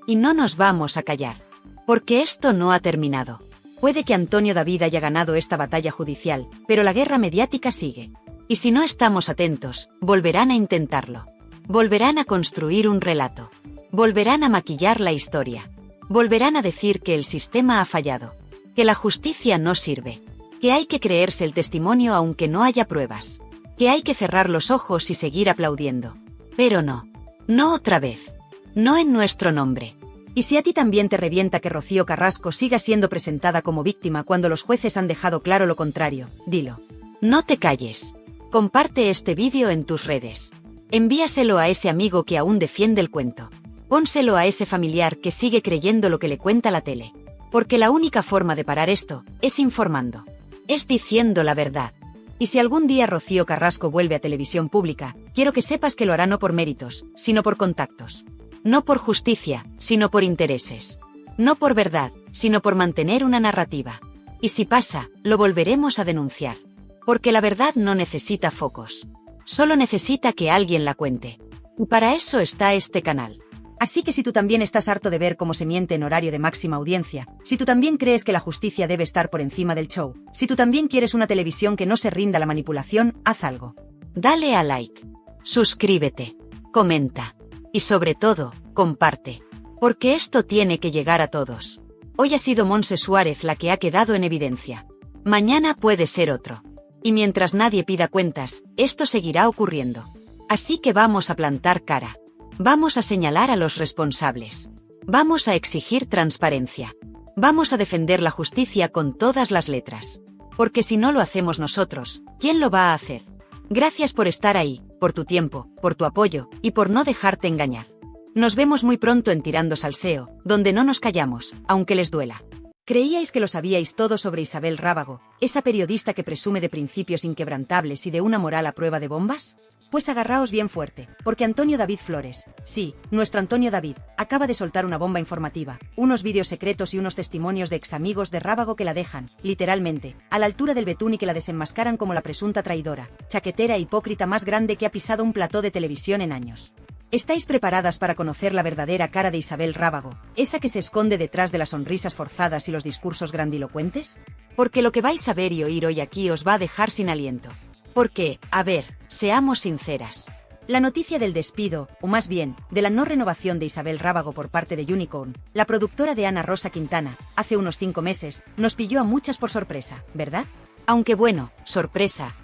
Y no nos vamos a callar. Porque esto no ha terminado. Puede que Antonio David haya ganado esta batalla judicial, pero la guerra mediática sigue. Y si no estamos atentos, volverán a intentarlo. Volverán a construir un relato. Volverán a maquillar la historia. Volverán a decir que el sistema ha fallado, que la justicia no sirve, que hay que creerse el testimonio aunque no haya pruebas, que hay que cerrar los ojos y seguir aplaudiendo. Pero no, no otra vez, no en nuestro nombre. Y si a ti también te revienta que Rocío Carrasco siga siendo presentada como víctima cuando los jueces han dejado claro lo contrario, dilo. No te calles. Comparte este vídeo en tus redes. Envíaselo a ese amigo que aún defiende el cuento. Pónselo a ese familiar que sigue creyendo lo que le cuenta la tele. Porque la única forma de parar esto es informando. Es diciendo la verdad. Y si algún día Rocío Carrasco vuelve a televisión pública, quiero que sepas que lo hará no por méritos, sino por contactos. No por justicia, sino por intereses. No por verdad, sino por mantener una narrativa. Y si pasa, lo volveremos a denunciar. Porque la verdad no necesita focos. Solo necesita que alguien la cuente. Y para eso está este canal. Así que si tú también estás harto de ver cómo se miente en horario de máxima audiencia, si tú también crees que la justicia debe estar por encima del show, si tú también quieres una televisión que no se rinda a la manipulación, haz algo. Dale a like. Suscríbete. Comenta. Y sobre todo, comparte. Porque esto tiene que llegar a todos. Hoy ha sido Montse Suárez la que ha quedado en evidencia. Mañana puede ser otro. Y mientras nadie pida cuentas, esto seguirá ocurriendo. Así que vamos a plantar cara. Vamos a señalar a los responsables. Vamos a exigir transparencia. Vamos a defender la justicia con todas las letras. Porque si no lo hacemos nosotros, ¿quién lo va a hacer? Gracias por estar ahí, por tu tiempo, por tu apoyo, y por no dejarte engañar. Nos vemos muy pronto en Tirando Salseo, donde no nos callamos, aunque les duela. ¿Creíais que lo sabíais todo sobre Isabel Rábago, esa periodista que presume de principios inquebrantables y de una moral a prueba de bombas? Pues agarraos bien fuerte, porque Antonio David Flores, sí, nuestro Antonio David, acaba de soltar una bomba informativa, unos vídeos secretos y unos testimonios de examigos de Rábago que la dejan, literalmente, a la altura del betún y que la desenmascaran como la presunta traidora, chaquetera e hipócrita más grande que ha pisado un plató de televisión en años. ¿Estáis preparadas para conocer la verdadera cara de Isabel Rábago, esa que se esconde detrás de las sonrisas forzadas y los discursos grandilocuentes? Porque lo que vais a ver y oír hoy aquí os va a dejar sin aliento. Porque, a ver, seamos sinceras. La noticia del despido, o más bien, de la no renovación de Isabel Rábago por parte de Unicorn, la productora de Ana Rosa Quintana, hace unos 5 meses, nos pilló a muchas por sorpresa, ¿verdad? Aunque bueno, sorpresa,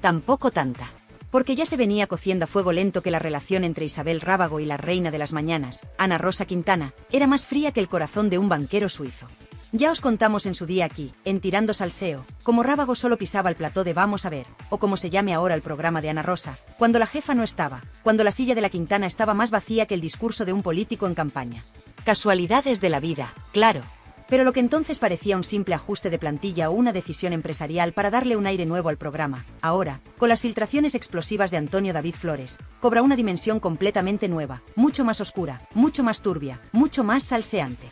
tampoco tanta. Porque ya se venía cociendo a fuego lento que la relación entre Isabel Rábago y la reina de las mañanas, Ana Rosa Quintana, era más fría que el corazón de un banquero suizo. Ya os contamos en su día aquí, en Tirando Salseo, cómo Rábago solo pisaba el plató de Vamos a ver, o como se llame ahora el programa de Ana Rosa, cuando la jefa no estaba, cuando la silla de la Quintana estaba más vacía que el discurso de un político en campaña. Casualidades de la vida, claro. Pero lo que entonces parecía un simple ajuste de plantilla o una decisión empresarial para darle un aire nuevo al programa, ahora, con las filtraciones explosivas de Antonio David Flores, cobra una dimensión completamente nueva, mucho más oscura, mucho más turbia, mucho más salseante.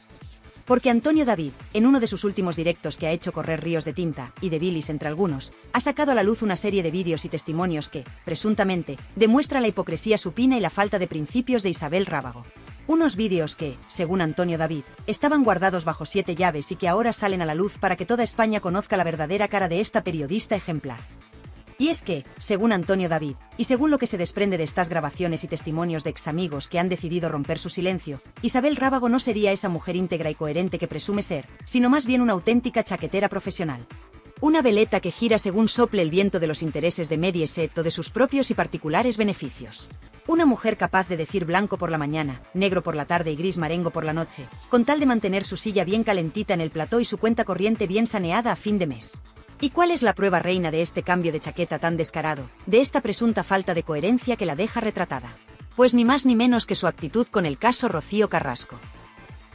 Porque Antonio David, en uno de sus últimos directos que ha hecho correr ríos de tinta, y de bilis entre algunos, ha sacado a la luz una serie de vídeos y testimonios que, presuntamente, demuestra la hipocresía supina y la falta de principios de Isabel Rábago. Unos vídeos que, según Antonio David, estaban guardados bajo 7 llaves y que ahora salen a la luz para que toda España conozca la verdadera cara de esta periodista ejemplar. Y es que, según Antonio David, y según lo que se desprende de estas grabaciones y testimonios de examigos que han decidido romper su silencio, Isabel Rábago no sería esa mujer íntegra y coherente que presume ser, sino más bien una auténtica chaquetera profesional. Una veleta que gira según sople el viento de los intereses de Mediaset o de sus propios y particulares beneficios. Una mujer capaz de decir blanco por la mañana, negro por la tarde y gris marengo por la noche, con tal de mantener su silla bien calentita en el plató y su cuenta corriente bien saneada a fin de mes. ¿Y cuál es la prueba reina de este cambio de chaqueta tan descarado, de esta presunta falta de coherencia que la deja retratada? Pues ni más ni menos que su actitud con el caso Rocío Carrasco.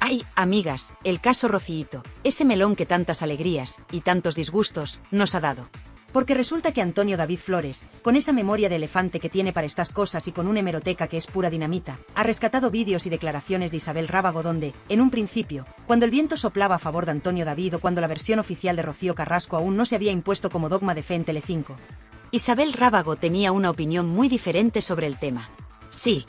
Ay, amigas, el caso Rocíito, ese melón que tantas alegrías y tantos disgustos nos ha dado. Porque resulta que Antonio David Flores, con esa memoria de elefante que tiene para estas cosas y con una hemeroteca que es pura dinamita, ha rescatado vídeos y declaraciones de Isabel Rábago donde, en un principio, cuando el viento soplaba a favor de Antonio David o cuando la versión oficial de Rocío Carrasco aún no se había impuesto como dogma de fe en Telecinco, Isabel Rábago tenía una opinión muy diferente sobre el tema. Sí,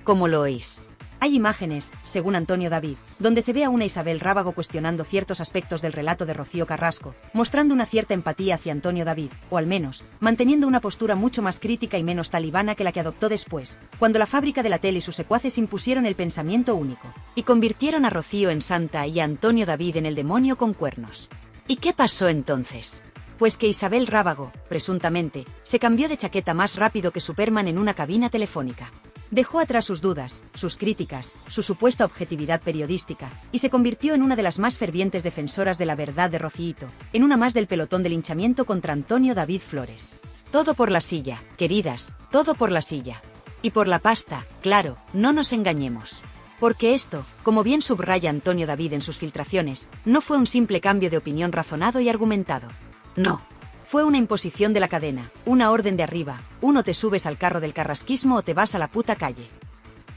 como lo oís. Hay imágenes, según Antonio David, donde se ve a una Isabel Rábago cuestionando ciertos aspectos del relato de Rocío Carrasco, mostrando una cierta empatía hacia Antonio David, o al menos, manteniendo una postura mucho más crítica y menos talibana que la que adoptó después, cuando la fábrica de la tele y sus secuaces impusieron el pensamiento único, y convirtieron a Rocío en santa y a Antonio David en el demonio con cuernos. ¿Y qué pasó entonces? Pues que Isabel Rábago, presuntamente, se cambió de chaqueta más rápido que Superman en una cabina telefónica. Dejó atrás sus dudas, sus críticas, su supuesta objetividad periodística, y se convirtió en una de las más fervientes defensoras de la verdad de Rocíito, en una más del pelotón de linchamiento contra Antonio David Flores. Todo por la silla, queridas, todo por la silla. Y por la pasta, claro, no nos engañemos. Porque esto, como bien subraya Antonio David en sus filtraciones, no fue un simple cambio de opinión razonado y argumentado. No. Fue una imposición de la cadena, una orden de arriba, uno te subes al carro del carrasquismo o te vas a la puta calle.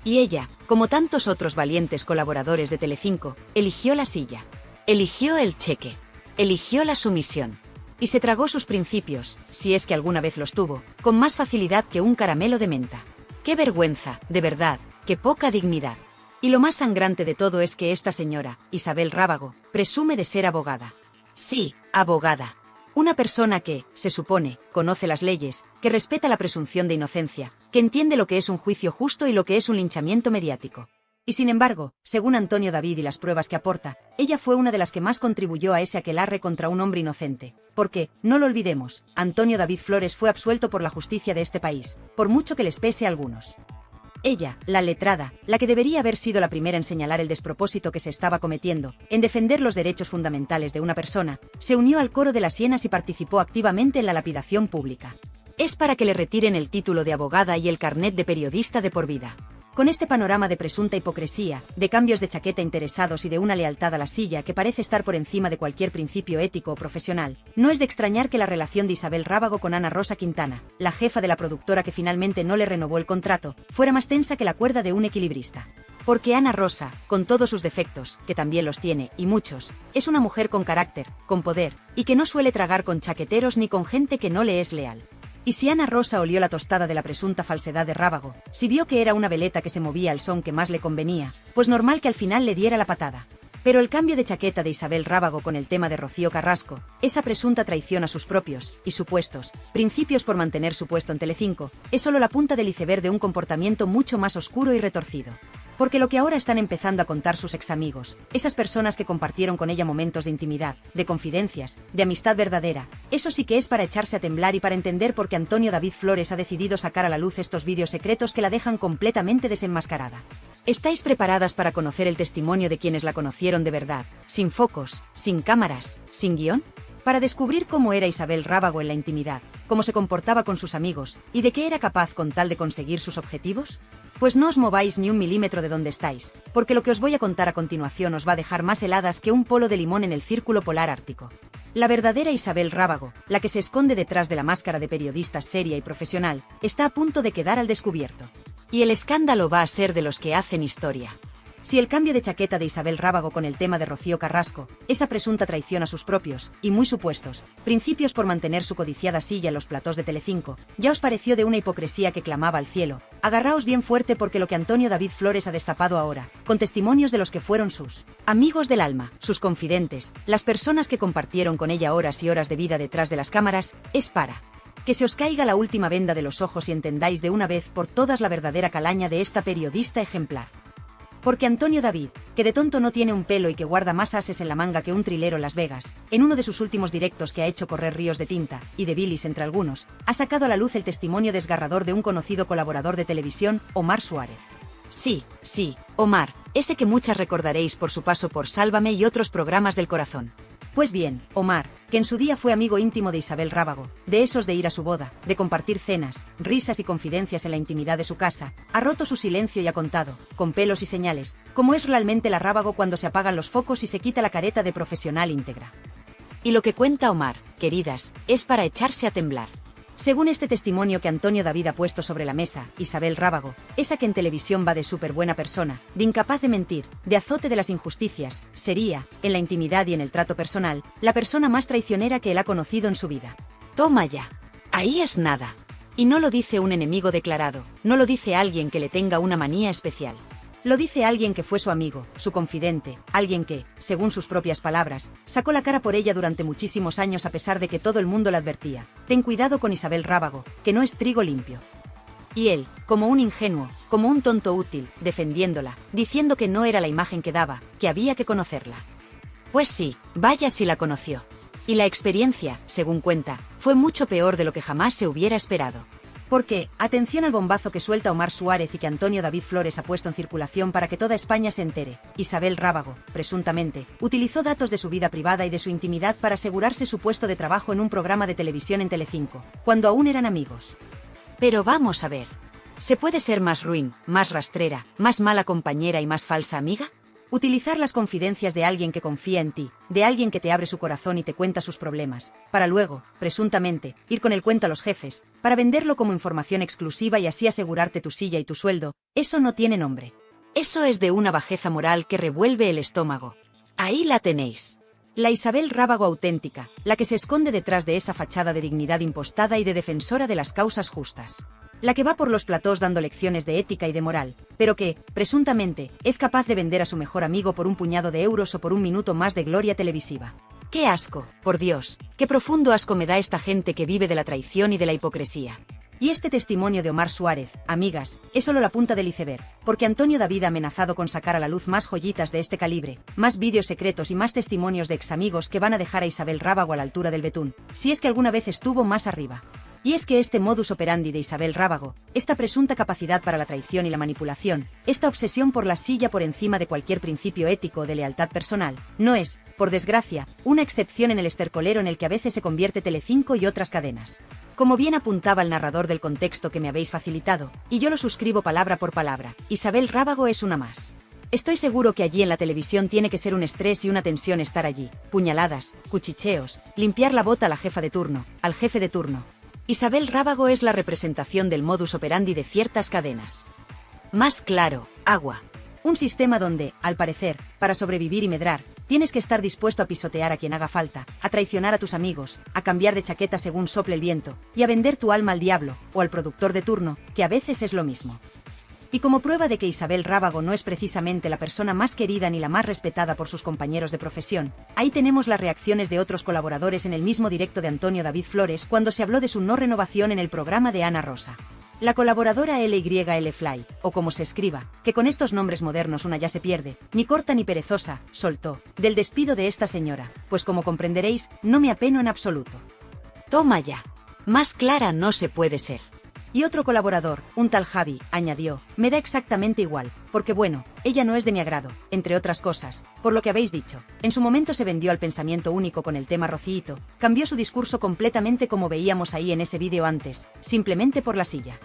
Y ella, como tantos otros valientes colaboradores de Telecinco, eligió la silla. Eligió el cheque. Eligió la sumisión. Y se tragó sus principios, si es que alguna vez los tuvo, con más facilidad que un caramelo de menta. ¡Qué vergüenza, de verdad, qué poca dignidad! Y lo más sangrante de todo es que esta señora, Isabel Rábago, presume de ser abogada. Sí, abogada. Una persona que, se supone, conoce las leyes, que respeta la presunción de inocencia, que entiende lo que es un juicio justo y lo que es un linchamiento mediático. Y sin embargo, según Antonio David y las pruebas que aporta, ella fue una de las que más contribuyó a ese aquelarre contra un hombre inocente. Porque, no lo olvidemos, Antonio David Flores fue absuelto por la justicia de este país, por mucho que les pese a algunos. Ella, la letrada, la que debería haber sido la primera en señalar el despropósito que se estaba cometiendo, en defender los derechos fundamentales de una persona, se unió al coro de las hienas y participó activamente en la lapidación pública. Es para que le retiren el título de abogada y el carnet de periodista de por vida. Con este panorama de presunta hipocresía, de cambios de chaqueta interesados y de una lealtad a la silla que parece estar por encima de cualquier principio ético o profesional, no es de extrañar que la relación de Isabel Rábago con Ana Rosa Quintana, la jefa de la productora que finalmente no le renovó el contrato, fuera más tensa que la cuerda de un equilibrista. Porque Ana Rosa, con todos sus defectos, que también los tiene, y muchos, es una mujer con carácter, con poder, y que no suele tragar con chaqueteros ni con gente que no le es leal. Y si Ana Rosa olió la tostada de la presunta falsedad de Rábago, si vio que era una veleta que se movía al son que más le convenía, pues normal que al final le diera la patada. Pero el cambio de chaqueta de Isabel Rábago con el tema de Rocío Carrasco, esa presunta traición a sus propios, y supuestos, principios por mantener su puesto en Telecinco, es solo la punta del iceberg de un comportamiento mucho más oscuro y retorcido. Porque lo que ahora están empezando a contar sus examigos, esas personas que compartieron con ella momentos de intimidad, de confidencias, de amistad verdadera, eso sí que es para echarse a temblar y para entender por qué Antonio David Flores ha decidido sacar a la luz estos vídeos secretos que la dejan completamente desenmascarada. ¿Estáis preparadas para conocer el testimonio de quienes la conocieron de verdad, sin focos, sin cámaras, sin guión? Para descubrir cómo era Isabel Rábago en la intimidad, cómo se comportaba con sus amigos, y de qué era capaz con tal de conseguir sus objetivos. Pues no os mováis ni un milímetro de donde estáis, porque lo que os voy a contar a continuación os va a dejar más heladas que un polo de limón en el círculo polar ártico. La verdadera Isabel Rábago, la que se esconde detrás de la máscara de periodista seria y profesional, está a punto de quedar al descubierto. Y el escándalo va a ser de los que hacen historia. Si el cambio de chaqueta de Isabel Rábago con el tema de Rocío Carrasco, esa presunta traición a sus propios, y muy supuestos, principios por mantener su codiciada silla en los platós de Telecinco, ya os pareció de una hipocresía que clamaba al cielo, agarraos bien fuerte porque lo que Antonio David Flores ha destapado ahora, con testimonios de los que fueron sus amigos del alma, sus confidentes, las personas que compartieron con ella horas y horas de vida detrás de las cámaras, es para que se os caiga la última venda de los ojos y entendáis de una vez por todas la verdadera calaña de esta periodista ejemplar. Porque Antonio David, que de tonto no tiene un pelo y que guarda más ases en la manga que un trilero en Las Vegas, en uno de sus últimos directos que ha hecho correr ríos de tinta, y de bilis entre algunos, ha sacado a la luz el testimonio desgarrador de un conocido colaborador de televisión, Omar Suárez. Sí, Omar, ese que muchas recordaréis por su paso por Sálvame y otros programas del corazón. Pues bien, Omar, que en su día fue amigo íntimo de Isabel Rábago, de esos de ir a su boda, de compartir cenas, risas y confidencias en la intimidad de su casa, ha roto su silencio y ha contado, con pelos y señales, cómo es realmente la Rábago cuando se apagan los focos y se quita la careta de profesional íntegra. Y lo que cuenta Omar, queridas, es para echarse a temblar. Según este testimonio que Antonio David ha puesto sobre la mesa, Isabel Rábago, esa que en televisión va de súper buena persona, de incapaz de mentir, de azote de las injusticias, sería, en la intimidad y en el trato personal, la persona más traicionera que él ha conocido en su vida. Toma ya. Ahí es nada. Y no lo dice un enemigo declarado, no lo dice alguien que le tenga una manía especial. Lo dice alguien que fue su amigo, su confidente, alguien que, según sus propias palabras, sacó la cara por ella durante muchísimos años a pesar de que todo el mundo le advertía: ten cuidado con Isabel Rábago, que no es trigo limpio. Y él, como un ingenuo, como un tonto útil, defendiéndola, diciendo que no era la imagen que daba, que había que conocerla. Pues sí, vaya si la conoció. Y la experiencia, según cuenta, fue mucho peor de lo que jamás se hubiera esperado. Porque, atención al bombazo que suelta Omar Suárez y que Antonio David Flores ha puesto en circulación para que toda España se entere, Isabel Rábago, presuntamente, utilizó datos de su vida privada y de su intimidad para asegurarse su puesto de trabajo en un programa de televisión en Telecinco, cuando aún eran amigos. Pero vamos a ver, ¿se puede ser más ruin, más rastrera, más mala compañera y más falsa amiga? Utilizar las confidencias de alguien que confía en ti, de alguien que te abre su corazón y te cuenta sus problemas, para luego, presuntamente, ir con el cuento a los jefes, para venderlo como información exclusiva y así asegurarte tu silla y tu sueldo, eso no tiene nombre. Eso es de una bajeza moral que revuelve el estómago. Ahí la tenéis. La Isabel Rábago auténtica, la que se esconde detrás de esa fachada de dignidad impostada y de defensora de las causas justas. La que va por los platós dando lecciones de ética y de moral, pero que, presuntamente, es capaz de vender a su mejor amigo por un puñado de euros o por un minuto más de gloria televisiva. ¡Qué asco, por Dios! ¡Qué profundo asco me da esta gente que vive de la traición y de la hipocresía! Y este testimonio de Omar Suárez, amigas, es solo la punta del iceberg, porque Antonio David ha amenazado con sacar a la luz más joyitas de este calibre, más vídeos secretos y más testimonios de examigos que van a dejar a Isabel Rábago a la altura del betún, si es que alguna vez estuvo más arriba. Y es que este modus operandi de Isabel Rábago, esta presunta capacidad para la traición y la manipulación, esta obsesión por la silla por encima de cualquier principio ético o de lealtad personal, no es, por desgracia, una excepción en el estercolero en el que a veces se convierte Telecinco y otras cadenas. Como bien apuntaba el narrador del contexto que me habéis facilitado, y yo lo suscribo palabra por palabra, Isabel Rábago es una más. Estoy seguro que allí en la televisión tiene que ser un estrés y una tensión estar allí, puñaladas, cuchicheos, limpiar la bota a la jefa de turno, al jefe de turno. Isabel Rábago es la representación del modus operandi de ciertas cadenas. Más claro, agua. Un sistema donde, al parecer, para sobrevivir y medrar, tienes que estar dispuesto a pisotear a quien haga falta, a traicionar a tus amigos, a cambiar de chaqueta según sople el viento, y a vender tu alma al diablo, o al productor de turno, que a veces es lo mismo. Y como prueba de que Isabel Rábago no es precisamente la persona más querida ni la más respetada por sus compañeros de profesión, ahí tenemos las reacciones de otros colaboradores en el mismo directo de Antonio David Flores cuando se habló de su no renovación en el programa de Ana Rosa. La colaboradora LYL Fly, o como se escriba, que con estos nombres modernos una ya se pierde, ni corta ni perezosa, soltó, del despido de esta señora, pues como comprenderéis, no me apeno en absoluto. Toma ya. Más clara no se puede ser. Y otro colaborador, un tal Javi, añadió, me da exactamente igual, porque bueno, ella no es de mi agrado, entre otras cosas, por lo que habéis dicho. En su momento se vendió al pensamiento único con el tema Rocíito, cambió su discurso completamente como veíamos ahí en ese vídeo antes, simplemente por la silla.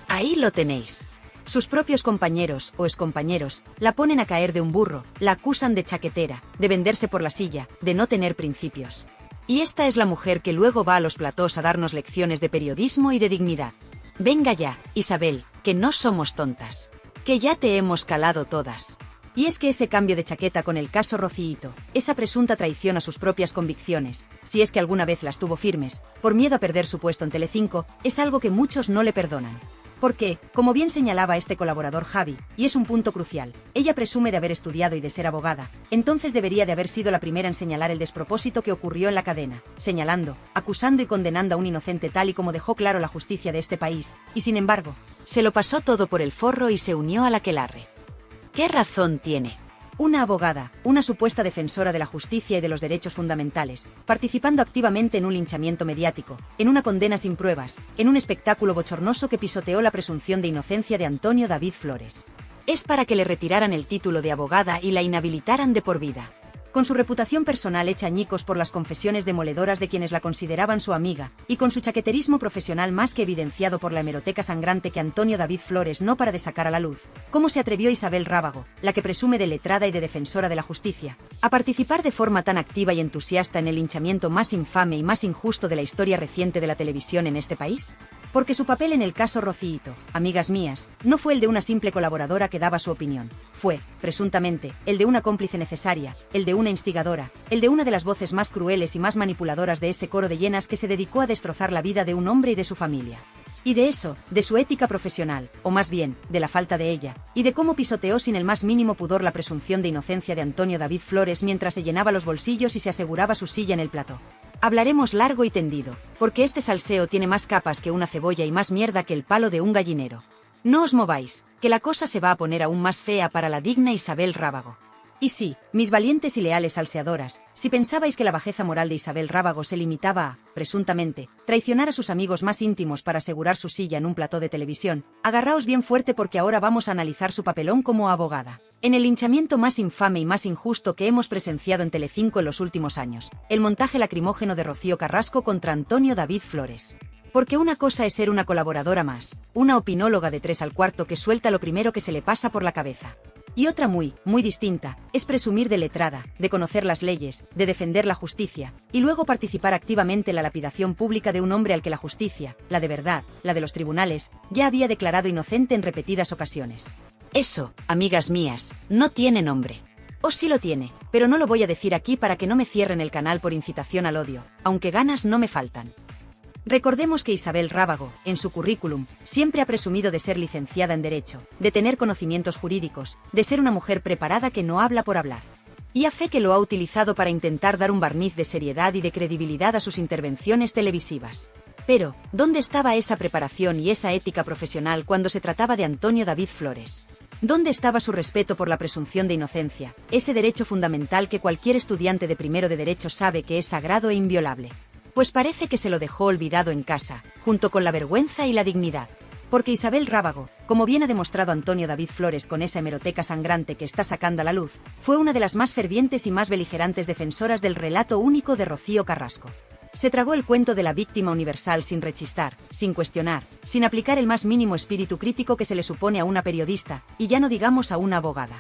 Ahí lo tenéis. Sus propios compañeros o excompañeros la ponen a caer de un burro, la acusan de chaquetera, de venderse por la silla, de no tener principios. Y esta es la mujer que luego va a los platós a darnos lecciones de periodismo y de dignidad. Venga ya, Isabel, que no somos tontas. Que ya te hemos calado todas. Y es que ese cambio de chaqueta con el caso Rocíito, esa presunta traición a sus propias convicciones, si es que alguna vez las tuvo firmes, por miedo a perder su puesto en Telecinco, es algo que muchos no le perdonan. Porque, como bien señalaba este colaborador Javi, y es un punto crucial, ella presume de haber estudiado y de ser abogada, entonces debería de haber sido la primera en señalar el despropósito que ocurrió en la cadena, señalando, acusando y condenando a un inocente tal y como dejó claro la justicia de este país, y sin embargo, se lo pasó todo por el forro y se unió a la aquelarre. ¿Qué razón tiene? Una abogada, una supuesta defensora de la justicia y de los derechos fundamentales, participando activamente en un linchamiento mediático, en una condena sin pruebas, en un espectáculo bochornoso que pisoteó la presunción de inocencia de Antonio David Flores. Es para que le retiraran el título de abogada y la inhabilitaran de por vida. Con su reputación personal hecha añicos por las confesiones demoledoras de quienes la consideraban su amiga, y con su chaqueterismo profesional más que evidenciado por la hemeroteca sangrante que Antonio David Flores no para de sacar a la luz, ¿cómo se atrevió Isabel Rábago, la que presume de letrada y de defensora de la justicia, a participar de forma tan activa y entusiasta en el linchamiento más infame y más injusto de la historia reciente de la televisión en este país? Porque su papel en el caso Rocíito, amigas mías, no fue el de una simple colaboradora que daba su opinión. Fue, presuntamente, el de una cómplice necesaria, el de una instigadora, el de una de las voces más crueles y más manipuladoras de ese coro de hienas que se dedicó a destrozar la vida de un hombre y de su familia. Y de eso, de su ética profesional, o más bien, de la falta de ella, y de cómo pisoteó sin el más mínimo pudor la presunción de inocencia de Antonio David Flores mientras se llenaba los bolsillos y se aseguraba su silla en el plató. Hablaremos largo y tendido, porque este salseo tiene más capas que una cebolla y más mierda que el palo de un gallinero. No os mováis, que la cosa se va a poner aún más fea para la digna Isabel Rábago. Y sí, mis valientes y leales salseadoras, si pensabais que la bajeza moral de Isabel Rábago se limitaba a, presuntamente, traicionar a sus amigos más íntimos para asegurar su silla en un plató de televisión, agarraos bien fuerte porque ahora vamos a analizar su papelón como abogada. En el linchamiento más infame y más injusto que hemos presenciado en Telecinco en los últimos años, el montaje lacrimógeno de Rocío Carrasco contra Antonio David Flores. Porque una cosa es ser una colaboradora más, una opinóloga de 3 al cuarto que suelta lo primero que se le pasa por la cabeza. Y otra muy distinta, es presumir de letrada, de conocer las leyes, de defender la justicia, y luego participar activamente en la lapidación pública de un hombre al que la justicia, la de verdad, la de los tribunales, ya había declarado inocente en repetidas ocasiones. Eso, amigas mías, no tiene nombre. O sí lo tiene, pero no lo voy a decir aquí para que no me cierren el canal por incitación al odio, aunque ganas no me faltan. Recordemos que Isabel Rábago, en su currículum, siempre ha presumido de ser licenciada en Derecho, de tener conocimientos jurídicos, de ser una mujer preparada que no habla por hablar. Y a fe que lo ha utilizado para intentar dar un barniz de seriedad y de credibilidad a sus intervenciones televisivas. Pero, ¿dónde estaba esa preparación y esa ética profesional cuando se trataba de Antonio David Flores? ¿Dónde estaba su respeto por la presunción de inocencia, ese derecho fundamental que cualquier estudiante de primero de Derecho sabe que es sagrado e inviolable? Pues parece que se lo dejó olvidado en casa, junto con la vergüenza y la dignidad. Porque Isabel Rábago, como bien ha demostrado Antonio David Flores con esa hemeroteca sangrante que está sacando a la luz, fue una de las más fervientes y más beligerantes defensoras del relato único de Rocío Carrasco. Se tragó el cuento de la víctima universal sin rechistar, sin cuestionar, sin aplicar el más mínimo espíritu crítico que se le supone a una periodista, y ya no digamos a una abogada.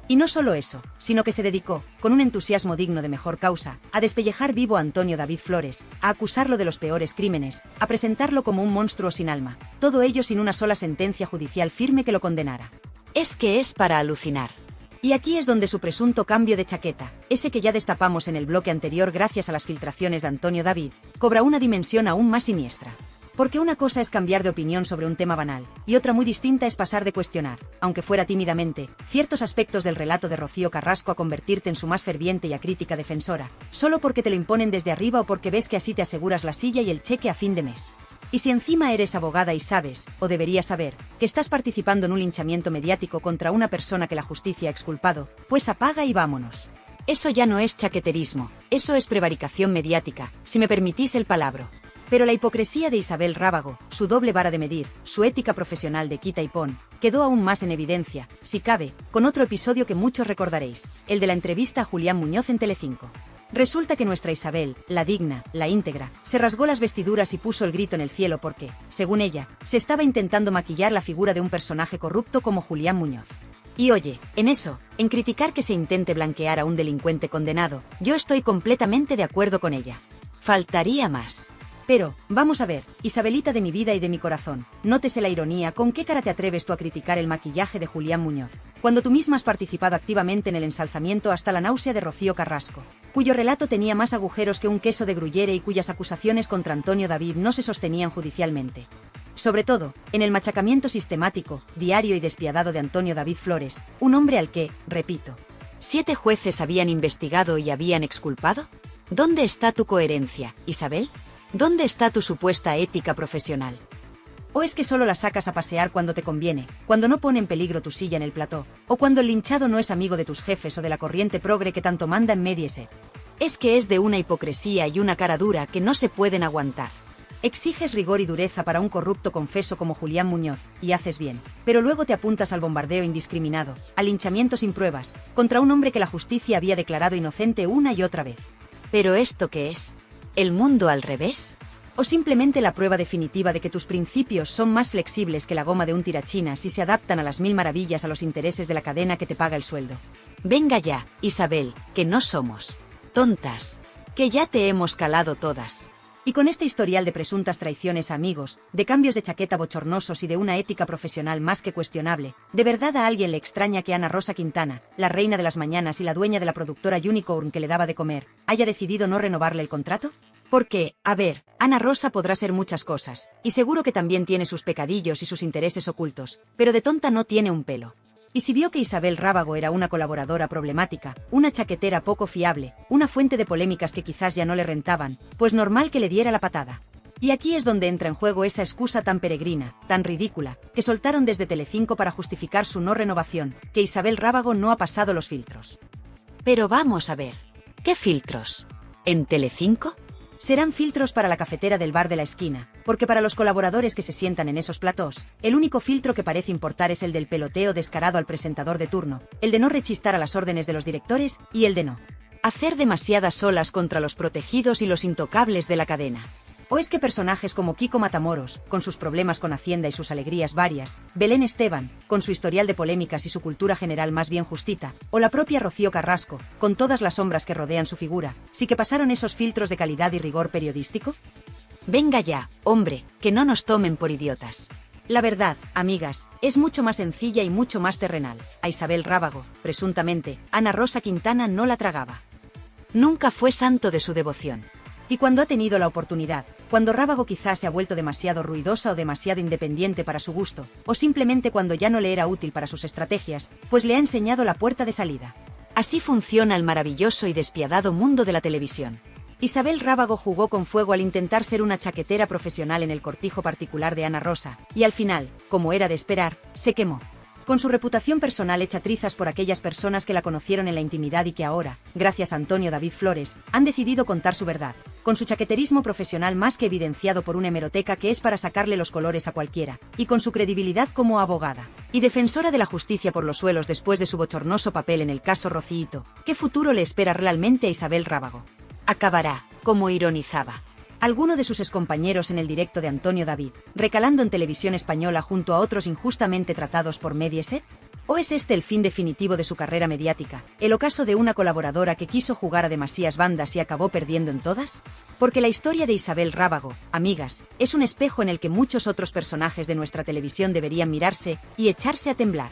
Y no solo eso, sino que se dedicó, con un entusiasmo digno de mejor causa, a despellejar vivo a Antonio David Flores, a acusarlo de los peores crímenes, a presentarlo como un monstruo sin alma, todo ello sin una sola sentencia judicial firme que lo condenara. Es que es para alucinar. Y aquí es donde su presunto cambio de chaqueta, ese que ya destapamos en el bloque anterior gracias a las filtraciones de Antonio David, cobra una dimensión aún más siniestra. Porque una cosa es cambiar de opinión sobre un tema banal, y otra muy distinta es pasar de cuestionar, aunque fuera tímidamente, ciertos aspectos del relato de Rocío Carrasco a convertirte en su más ferviente y acrítica defensora, solo porque te lo imponen desde arriba o porque ves que así te aseguras la silla y el cheque a fin de mes. Y si encima eres abogada y sabes, o deberías saber, que estás participando en un linchamiento mediático contra una persona que la justicia ha exculpado, pues apaga y vámonos. Eso ya no es chaqueterismo, eso es prevaricación mediática, si me permitís el palabro. Pero la hipocresía de Isabel Rábago, su doble vara de medir, su ética profesional de quita y pon, quedó aún más en evidencia, si cabe, con otro episodio que muchos recordaréis, el de la entrevista a Julián Muñoz en Telecinco. Resulta que nuestra Isabel, la digna, la íntegra, se rasgó las vestiduras y puso el grito en el cielo porque, según ella, se estaba intentando maquillar la figura de un personaje corrupto como Julián Muñoz. Y oye, en eso, en criticar que se intente blanquear a un delincuente condenado, yo estoy completamente de acuerdo con ella. Faltaría más. Pero, vamos a ver, Isabelita de mi vida y de mi corazón, nótese la ironía, ¿con qué cara te atreves tú a criticar el maquillaje de Julián Muñoz? Cuando tú misma has participado activamente en el ensalzamiento hasta la náusea de Rocío Carrasco, cuyo relato tenía más agujeros que un queso de Gruyere y cuyas acusaciones contra Antonio David no se sostenían judicialmente. Sobre todo, en el machacamiento sistemático, diario y despiadado de Antonio David Flores, un hombre al que, repito, 7 jueces habían investigado y habían exculpado. ¿Dónde está tu coherencia, Isabel? ¿Dónde está tu supuesta ética profesional? ¿O es que solo la sacas a pasear cuando te conviene, cuando no pone en peligro tu silla en el plató, o cuando el linchado no es amigo de tus jefes o de la corriente progre que tanto manda en Mediaset? Es que es de una hipocresía y una cara dura que no se pueden aguantar. Exiges rigor y dureza para un corrupto confeso como Julián Muñoz, y haces bien, pero luego te apuntas al bombardeo indiscriminado, al linchamiento sin pruebas, contra un hombre que la justicia había declarado inocente una y otra vez. ¿Pero esto qué es? ¿El mundo al revés? ¿O simplemente la prueba definitiva de que tus principios son más flexibles que la goma de un tirachinas y se adaptan a las 1000 maravillas a los intereses de la cadena que te paga el sueldo? Venga ya, Isabel, que no somos tontas, que ya te hemos calado todas. Y con este historial de presuntas traiciones a amigos, de cambios de chaqueta bochornosos y de una ética profesional más que cuestionable, ¿de verdad a alguien le extraña que Ana Rosa Quintana, la reina de las mañanas y la dueña de la productora Unicorn que le daba de comer, haya decidido no renovarle el contrato? Porque, a ver, Ana Rosa podrá ser muchas cosas, y seguro que también tiene sus pecadillos y sus intereses ocultos, pero de tonta no tiene un pelo. Y si vio que Isabel Rábago era una colaboradora problemática, una chaquetera poco fiable, una fuente de polémicas que quizás ya no le rentaban, pues normal que le diera la patada. Y aquí es donde entra en juego esa excusa tan peregrina, tan ridícula, que soltaron desde Telecinco para justificar su no renovación, que Isabel Rábago no ha pasado los filtros. Pero vamos a ver, ¿qué filtros? ¿En Telecinco? Serán filtros para la cafetera del bar de la esquina, porque para los colaboradores que se sientan en esos platós, el único filtro que parece importar es el del peloteo descarado al presentador de turno, el de no rechistar a las órdenes de los directores y el de no hacer demasiadas olas contra los protegidos y los intocables de la cadena. ¿O es que personajes como Kiko Matamoros, con sus problemas con Hacienda y sus alegrías varias, Belén Esteban, con su historial de polémicas y su cultura general más bien justita, o la propia Rocío Carrasco, con todas las sombras que rodean su figura, sí que pasaron esos filtros de calidad y rigor periodístico? Venga ya, hombre, que no nos tomen por idiotas. La verdad, amigas, es mucho más sencilla y mucho más terrenal. A Isabel Rábago, presuntamente, Ana Rosa Quintana no la tragaba. Nunca fue santo de su devoción. Y cuando ha tenido la oportunidad, cuando Rábago quizás se ha vuelto demasiado ruidosa o demasiado independiente para su gusto, o simplemente cuando ya no le era útil para sus estrategias, pues le ha enseñado la puerta de salida. Así funciona el maravilloso y despiadado mundo de la televisión. Isabel Rábago jugó con fuego al intentar ser una chaquetera profesional en el cortijo particular de Ana Rosa, y al final, como era de esperar, se quemó. Con su reputación personal hecha trizas por aquellas personas que la conocieron en la intimidad y que ahora, gracias a Antonio David Flores, han decidido contar su verdad, con su chaqueterismo profesional más que evidenciado por una hemeroteca que es para sacarle los colores a cualquiera, y con su credibilidad como abogada y defensora de la justicia por los suelos después de su bochornoso papel en el caso Rocíito, ¿qué futuro le espera realmente a Isabel Rábago? Acabará, como ironizaba alguno de sus excompañeros en el directo de Antonio David, recalando en Televisión Española junto a otros injustamente tratados por Mediaset? ¿O es este el fin definitivo de su carrera mediática, el ocaso de una colaboradora que quiso jugar a demasiadas bandas y acabó perdiendo en todas? Porque la historia de Isabel Rábago, amigas, es un espejo en el que muchos otros personajes de nuestra televisión deberían mirarse y echarse a temblar.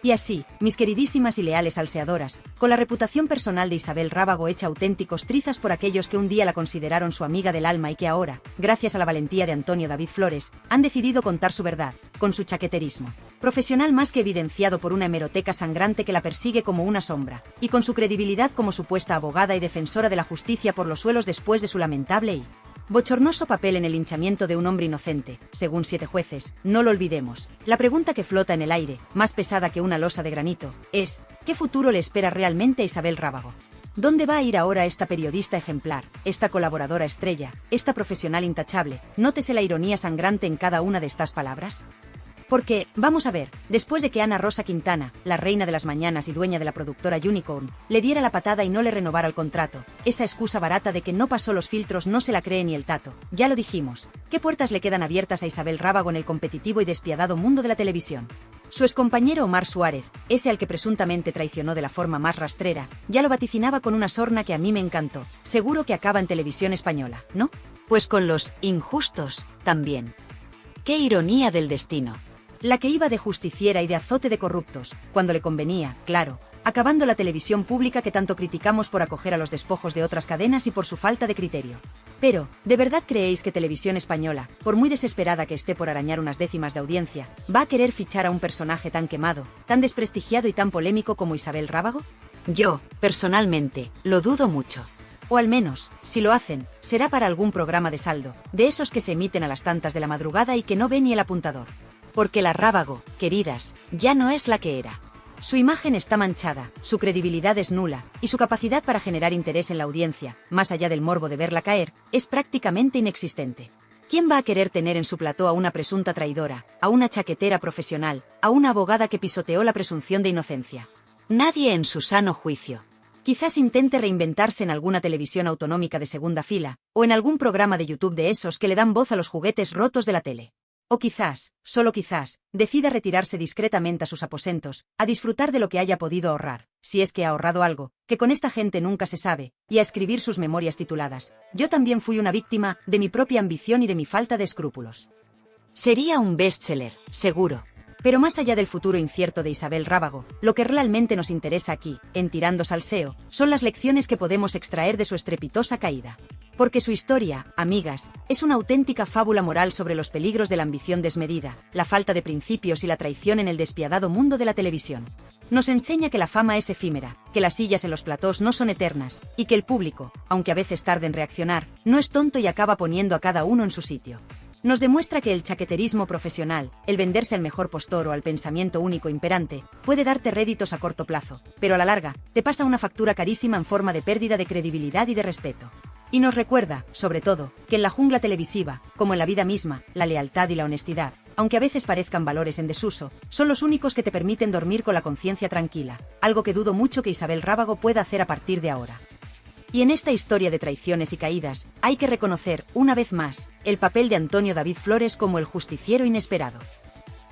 Y así, mis queridísimas y leales salseadoras, con la reputación personal de Isabel Rábago hecha auténticos trizas por aquellos que un día la consideraron su amiga del alma y que ahora, gracias a la valentía de Antonio David Flores, han decidido contar su verdad, con su chaqueterismo profesional más que evidenciado por una hemeroteca sangrante que la persigue como una sombra, y con su credibilidad como supuesta abogada y defensora de la justicia por los suelos después de su lamentable y bochornoso papel en el linchamiento de un hombre inocente, según 7 jueces, no lo olvidemos. La pregunta que flota en el aire, más pesada que una losa de granito, es, ¿qué futuro le espera realmente a Isabel Rábago? ¿Dónde va a ir ahora esta periodista ejemplar, esta colaboradora estrella, esta profesional intachable? Nótese la ironía sangrante en cada una de estas palabras. Porque, vamos a ver, después de que Ana Rosa Quintana, la reina de las mañanas y dueña de la productora Unicorn, le diera la patada y no le renovara el contrato, esa excusa barata de que no pasó los filtros no se la cree ni el tato, ya lo dijimos, ¿qué puertas le quedan abiertas a Isabel Rábago en el competitivo y despiadado mundo de la televisión? Su excompañero Omar Suárez, ese al que presuntamente traicionó de la forma más rastrera, ya lo vaticinaba con una sorna que a mí me encantó, seguro que acaba en Televisión Española, ¿no? Pues con los injustos, también. ¡Qué ironía del destino! La que iba de justiciera y de azote de corruptos, cuando le convenía, claro, acabando la televisión pública que tanto criticamos por acoger a los despojos de otras cadenas y por su falta de criterio. Pero, ¿de verdad creéis que Televisión Española, por muy desesperada que esté por arañar unas décimas de audiencia, va a querer fichar a un personaje tan quemado, tan desprestigiado y tan polémico como Isabel Rábago? Yo, personalmente, lo dudo mucho. O al menos, si lo hacen, será para algún programa de saldo, de esos que se emiten a las tantas de la madrugada y que no ve ni el apuntador. Porque la Rábago, queridas, ya no es la que era. Su imagen está manchada, su credibilidad es nula, y su capacidad para generar interés en la audiencia, más allá del morbo de verla caer, es prácticamente inexistente. ¿Quién va a querer tener en su plató a una presunta traidora, a una chaquetera profesional, a una abogada que pisoteó la presunción de inocencia? Nadie en su sano juicio. Quizás intente reinventarse en alguna televisión autonómica de segunda fila, o en algún programa de YouTube de esos que le dan voz a los juguetes rotos de la tele. O quizás, solo quizás, decida retirarse discretamente a sus aposentos, a disfrutar de lo que haya podido ahorrar, si es que ha ahorrado algo, que con esta gente nunca se sabe, y a escribir sus memorias tituladas. Yo también fui una víctima de mi propia ambición y de mi falta de escrúpulos. Sería un bestseller, seguro. Pero más allá del futuro incierto de Isabel Rábago, lo que realmente nos interesa aquí, en Tirando Salseo, son las lecciones que podemos extraer de su estrepitosa caída. Porque su historia, amigas, es una auténtica fábula moral sobre los peligros de la ambición desmedida, la falta de principios y la traición en el despiadado mundo de la televisión. Nos enseña que la fama es efímera, que las sillas en los platós no son eternas, y que el público, aunque a veces tarde en reaccionar, no es tonto y acaba poniendo a cada uno en su sitio. Nos demuestra que el chaqueterismo profesional, el venderse al mejor postor o al pensamiento único imperante, puede darte réditos a corto plazo, pero a la larga, te pasa una factura carísima en forma de pérdida de credibilidad y de respeto. Y nos recuerda, sobre todo, que en la jungla televisiva, como en la vida misma, la lealtad y la honestidad, aunque a veces parezcan valores en desuso, son los únicos que te permiten dormir con la conciencia tranquila, algo que dudo mucho que Isabel Rábago pueda hacer a partir de ahora. Y en esta historia de traiciones y caídas, hay que reconocer, una vez más, el papel de Antonio David Flores como el justiciero inesperado.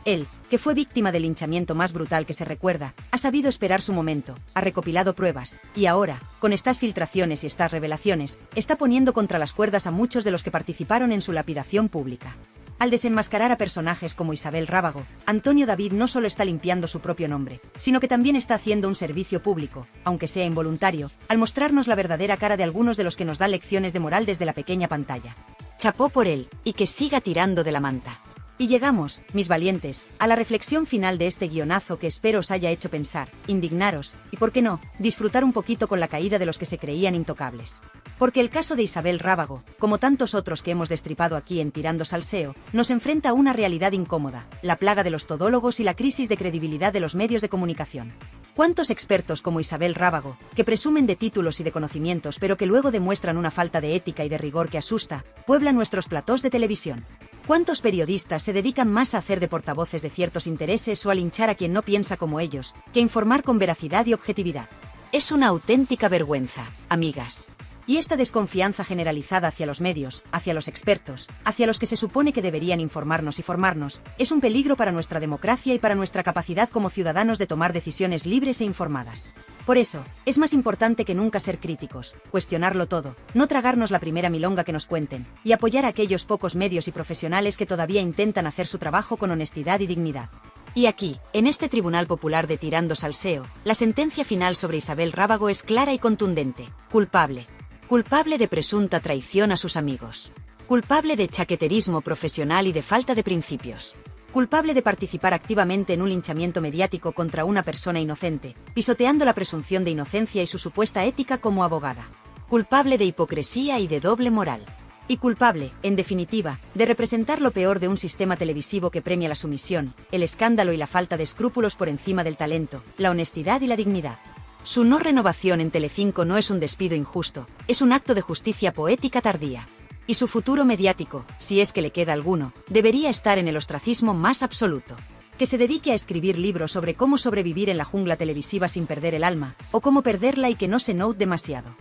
Él, que fue víctima del linchamiento más brutal que se recuerda, ha sabido esperar su momento, ha recopilado pruebas, y ahora, con estas filtraciones y estas revelaciones, está poniendo contra las cuerdas a muchos de los que participaron en su lapidación pública. Al desenmascarar a personajes como Isabel Rábago, Antonio David no solo está limpiando su propio nombre, sino que también está haciendo un servicio público, aunque sea involuntario, al mostrarnos la verdadera cara de algunos de los que nos dan lecciones de moral desde la pequeña pantalla. Chapó por él, y que siga tirando de la manta. Y llegamos, mis valientes, a la reflexión final de este guionazo que espero os haya hecho pensar, indignaros, y por qué no, disfrutar un poquito con la caída de los que se creían intocables. Porque el caso de Isabel Rábago, como tantos otros que hemos destripado aquí en Tirando Salseo, nos enfrenta a una realidad incómoda, la plaga de los todólogos y la crisis de credibilidad de los medios de comunicación. ¿Cuántos expertos como Isabel Rábago, que presumen de títulos y de conocimientos pero que luego demuestran una falta de ética y de rigor que asusta, pueblan nuestros platós de televisión? ¿Cuántos periodistas se dedican más a hacer de portavoces de ciertos intereses o a linchar a quien no piensa como ellos, que a informar con veracidad y objetividad? Es una auténtica vergüenza, amigas. Y esta desconfianza generalizada hacia los medios, hacia los expertos, hacia los que se supone que deberían informarnos y formarnos, es un peligro para nuestra democracia y para nuestra capacidad como ciudadanos de tomar decisiones libres e informadas. Por eso, es más importante que nunca ser críticos, cuestionarlo todo, no tragarnos la primera milonga que nos cuenten, y apoyar a aquellos pocos medios y profesionales que todavía intentan hacer su trabajo con honestidad y dignidad. Y aquí, en este Tribunal Popular de Tirando Salseo, la sentencia final sobre Isabel Rábago es clara y contundente: culpable. Culpable de presunta traición a sus amigos. Culpable de chaqueterismo profesional y de falta de principios. Culpable de participar activamente en un linchamiento mediático contra una persona inocente, pisoteando la presunción de inocencia y su supuesta ética como abogada. Culpable de hipocresía y de doble moral. Y culpable, en definitiva, de representar lo peor de un sistema televisivo que premia la sumisión, el escándalo y la falta de escrúpulos por encima del talento, la honestidad y la dignidad. Su no renovación en Telecinco no es un despido injusto, es un acto de justicia poética tardía. Y su futuro mediático, si es que le queda alguno, debería estar en el ostracismo más absoluto. Que se dedique a escribir libros sobre cómo sobrevivir en la jungla televisiva sin perder el alma, o cómo perderla y que no se note demasiado.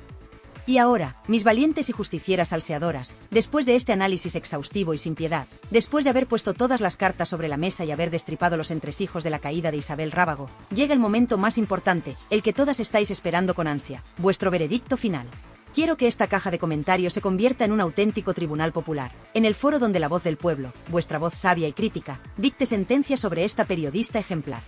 Y ahora, mis valientes y justicieras salseadoras, después de este análisis exhaustivo y sin piedad, después de haber puesto todas las cartas sobre la mesa y haber destripado los entresijos de la caída de Isabel Rábago, llega el momento más importante, el que todas estáis esperando con ansia, vuestro veredicto final. Quiero que esta caja de comentarios se convierta en un auténtico tribunal popular, en el foro donde la voz del pueblo, vuestra voz sabia y crítica, dicte sentencia sobre esta periodista ejemplar.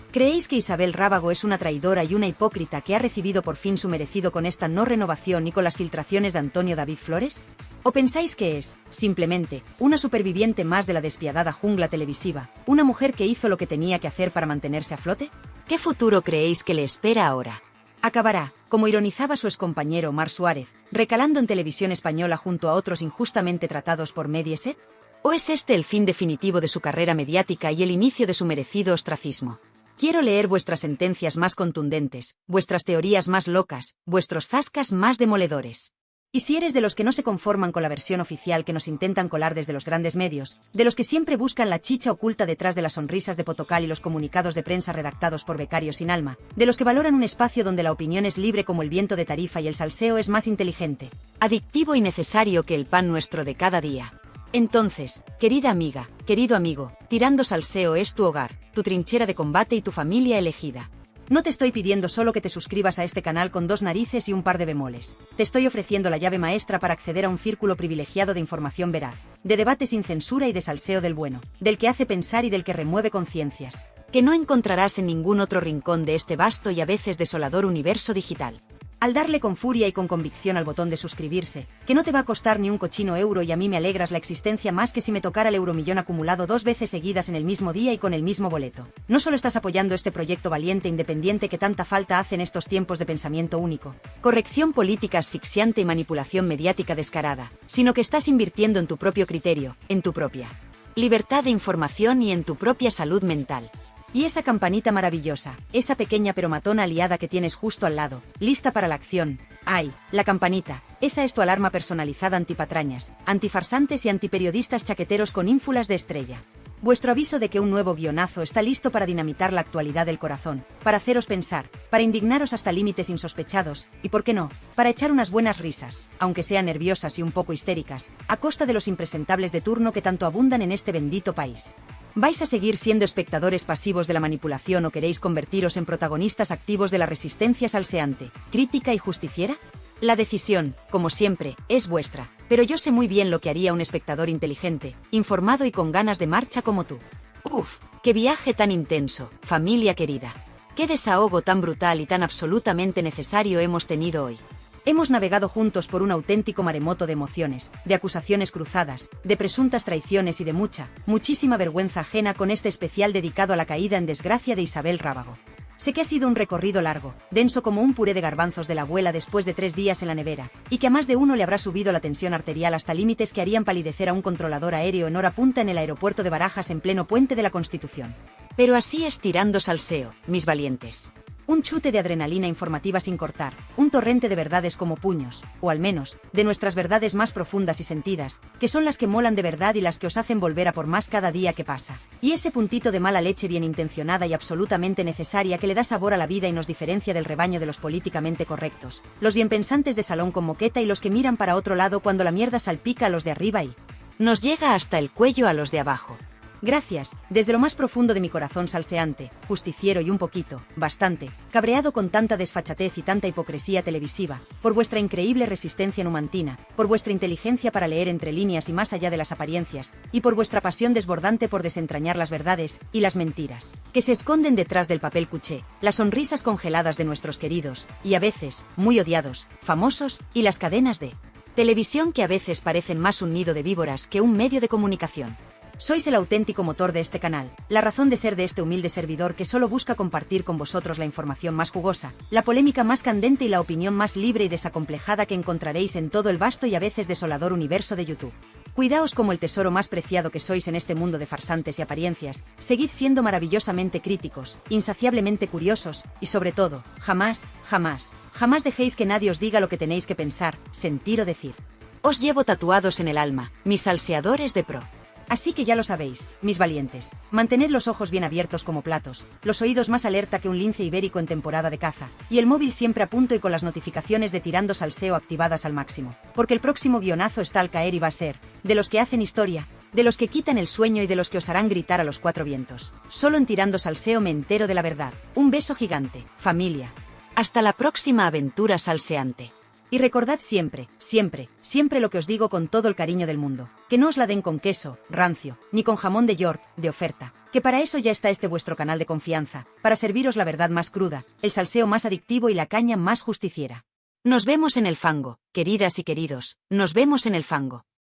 ¿Creéis que Isabel Rábago es una traidora y una hipócrita que ha recibido por fin su merecido con esta no renovación y con las filtraciones de Antonio David Flores? ¿O pensáis que es, simplemente, una superviviente más de la despiadada jungla televisiva, una mujer que hizo lo que tenía que hacer para mantenerse a flote? ¿Qué futuro creéis que le espera ahora? ¿Acabará, como ironizaba su excompañero Omar Suárez, recalando en Televisión Española junto a otros injustamente tratados por Mediaset? ¿O es este el fin definitivo de su carrera mediática y el inicio de su merecido ostracismo? Quiero leer vuestras sentencias más contundentes, vuestras teorías más locas, vuestros zascas más demoledores. Y si eres de los que no se conforman con la versión oficial que nos intentan colar desde los grandes medios, de los que siempre buscan la chicha oculta detrás de las sonrisas de Potocal y los comunicados de prensa redactados por becarios sin alma, de los que valoran un espacio donde la opinión es libre como el viento de Tarifa y el salseo es más inteligente, adictivo y necesario que el pan nuestro de cada día. Entonces, querida amiga, querido amigo, Tirando Salseo es tu hogar, tu trinchera de combate y tu familia elegida. No te estoy pidiendo solo que te suscribas a este canal con 2 narices y un par de bemoles. Te estoy ofreciendo la llave maestra para acceder a un círculo privilegiado de información veraz, de debate sin censura y de salseo del bueno, del que hace pensar y del que remueve conciencias, que no encontrarás en ningún otro rincón de este vasto y a veces desolador universo digital. Al darle con furia y con convicción al botón de suscribirse, que no te va a costar ni un cochino euro y a mí me alegras la existencia más que si me tocara el euromillón acumulado 2 veces seguidas en el mismo día y con el mismo boleto. No solo estás apoyando este proyecto valiente e independiente que tanta falta hace en estos tiempos de pensamiento único, corrección política asfixiante y manipulación mediática descarada, sino que estás invirtiendo en tu propio criterio, en tu propia libertad de información y en tu propia salud mental. Y esa campanita maravillosa, esa pequeña pero matona aliada que tienes justo al lado, lista para la acción. ¡Ay! La campanita. Esa es tu alarma personalizada antipatrañas, antifarsantes y antiperiodistas chaqueteros con ínfulas de estrella. Vuestro aviso de que un nuevo guionazo está listo para dinamitar la actualidad del corazón, para haceros pensar, para indignaros hasta límites insospechados, y por qué no, para echar unas buenas risas, aunque sean nerviosas y un poco histéricas, a costa de los impresentables de turno que tanto abundan en este bendito país. ¿Vais a seguir siendo espectadores pasivos de la manipulación o queréis convertiros en protagonistas activos de la resistencia salseante, crítica y justiciera? La decisión, como siempre, es vuestra, pero yo sé muy bien lo que haría un espectador inteligente, informado y con ganas de marcha como tú. Uf, qué viaje tan intenso, familia querida. Qué desahogo tan brutal y tan absolutamente necesario hemos tenido hoy. Hemos navegado juntos por un auténtico maremoto de emociones, de acusaciones cruzadas, de presuntas traiciones y de muchísima vergüenza ajena con este especial dedicado a la caída en desgracia de Isabel Rábago. Sé que ha sido un recorrido largo, denso como un puré de garbanzos de la abuela después de 3 días en la nevera, y que a más de uno le habrá subido la tensión arterial hasta límites que harían palidecer a un controlador aéreo en hora punta en el aeropuerto de Barajas en pleno puente de la Constitución. Pero así es tirando salseo, mis valientes. Un chute de adrenalina informativa sin cortar, un torrente de verdades como puños, o al menos, de nuestras verdades más profundas y sentidas, que son las que molan de verdad y las que os hacen volver a por más cada día que pasa. Y ese puntito de mala leche bien intencionada y absolutamente necesaria que le da sabor a la vida y nos diferencia del rebaño de los políticamente correctos, los bienpensantes de salón con moqueta y los que miran para otro lado cuando la mierda salpica a los de arriba y nos llega hasta el cuello a los de abajo. Gracias, desde lo más profundo de mi corazón salseante, justiciero y un poquito, bastante, cabreado con tanta desfachatez y tanta hipocresía televisiva, por vuestra increíble resistencia numantina, por vuestra inteligencia para leer entre líneas y más allá de las apariencias, y por vuestra pasión desbordante por desentrañar las verdades y las mentiras, que se esconden detrás del papel cuché, las sonrisas congeladas de nuestros queridos, y a veces, muy odiados, famosos, y las cadenas de televisión que a veces parecen más un nido de víboras que un medio de comunicación. Sois el auténtico motor de este canal, la razón de ser de este humilde servidor que solo busca compartir con vosotros la información más jugosa, la polémica más candente y la opinión más libre y desacomplejada que encontraréis en todo el vasto y a veces desolador universo de YouTube. Cuidaos como el tesoro más preciado que sois en este mundo de farsantes y apariencias, seguid siendo maravillosamente críticos, insaciablemente curiosos, y sobre todo, jamás dejéis que nadie os diga lo que tenéis que pensar, sentir o decir. Os llevo tatuados en el alma, mis salseadores de pro. Así que ya lo sabéis, mis valientes, mantened los ojos bien abiertos como platos, los oídos más alerta que un lince ibérico en temporada de caza, y el móvil siempre a punto y con las notificaciones de Tirando Salseo activadas al máximo, porque el próximo guionazo está al caer y va a ser, de los que hacen historia, de los que quitan el sueño y de los que os harán gritar a los 4 vientos. Solo en Tirando Salseo me entero de la verdad. Un beso gigante, familia. Hasta la próxima aventura salseante. Y recordad siempre lo que os digo con todo el cariño del mundo, que no os la den con queso, rancio, ni con jamón de York, de oferta, que para eso ya está este vuestro canal de confianza, para serviros la verdad más cruda, el salseo más adictivo y la caña más justiciera. Nos vemos en el fango, queridas y queridos, nos vemos en el fango.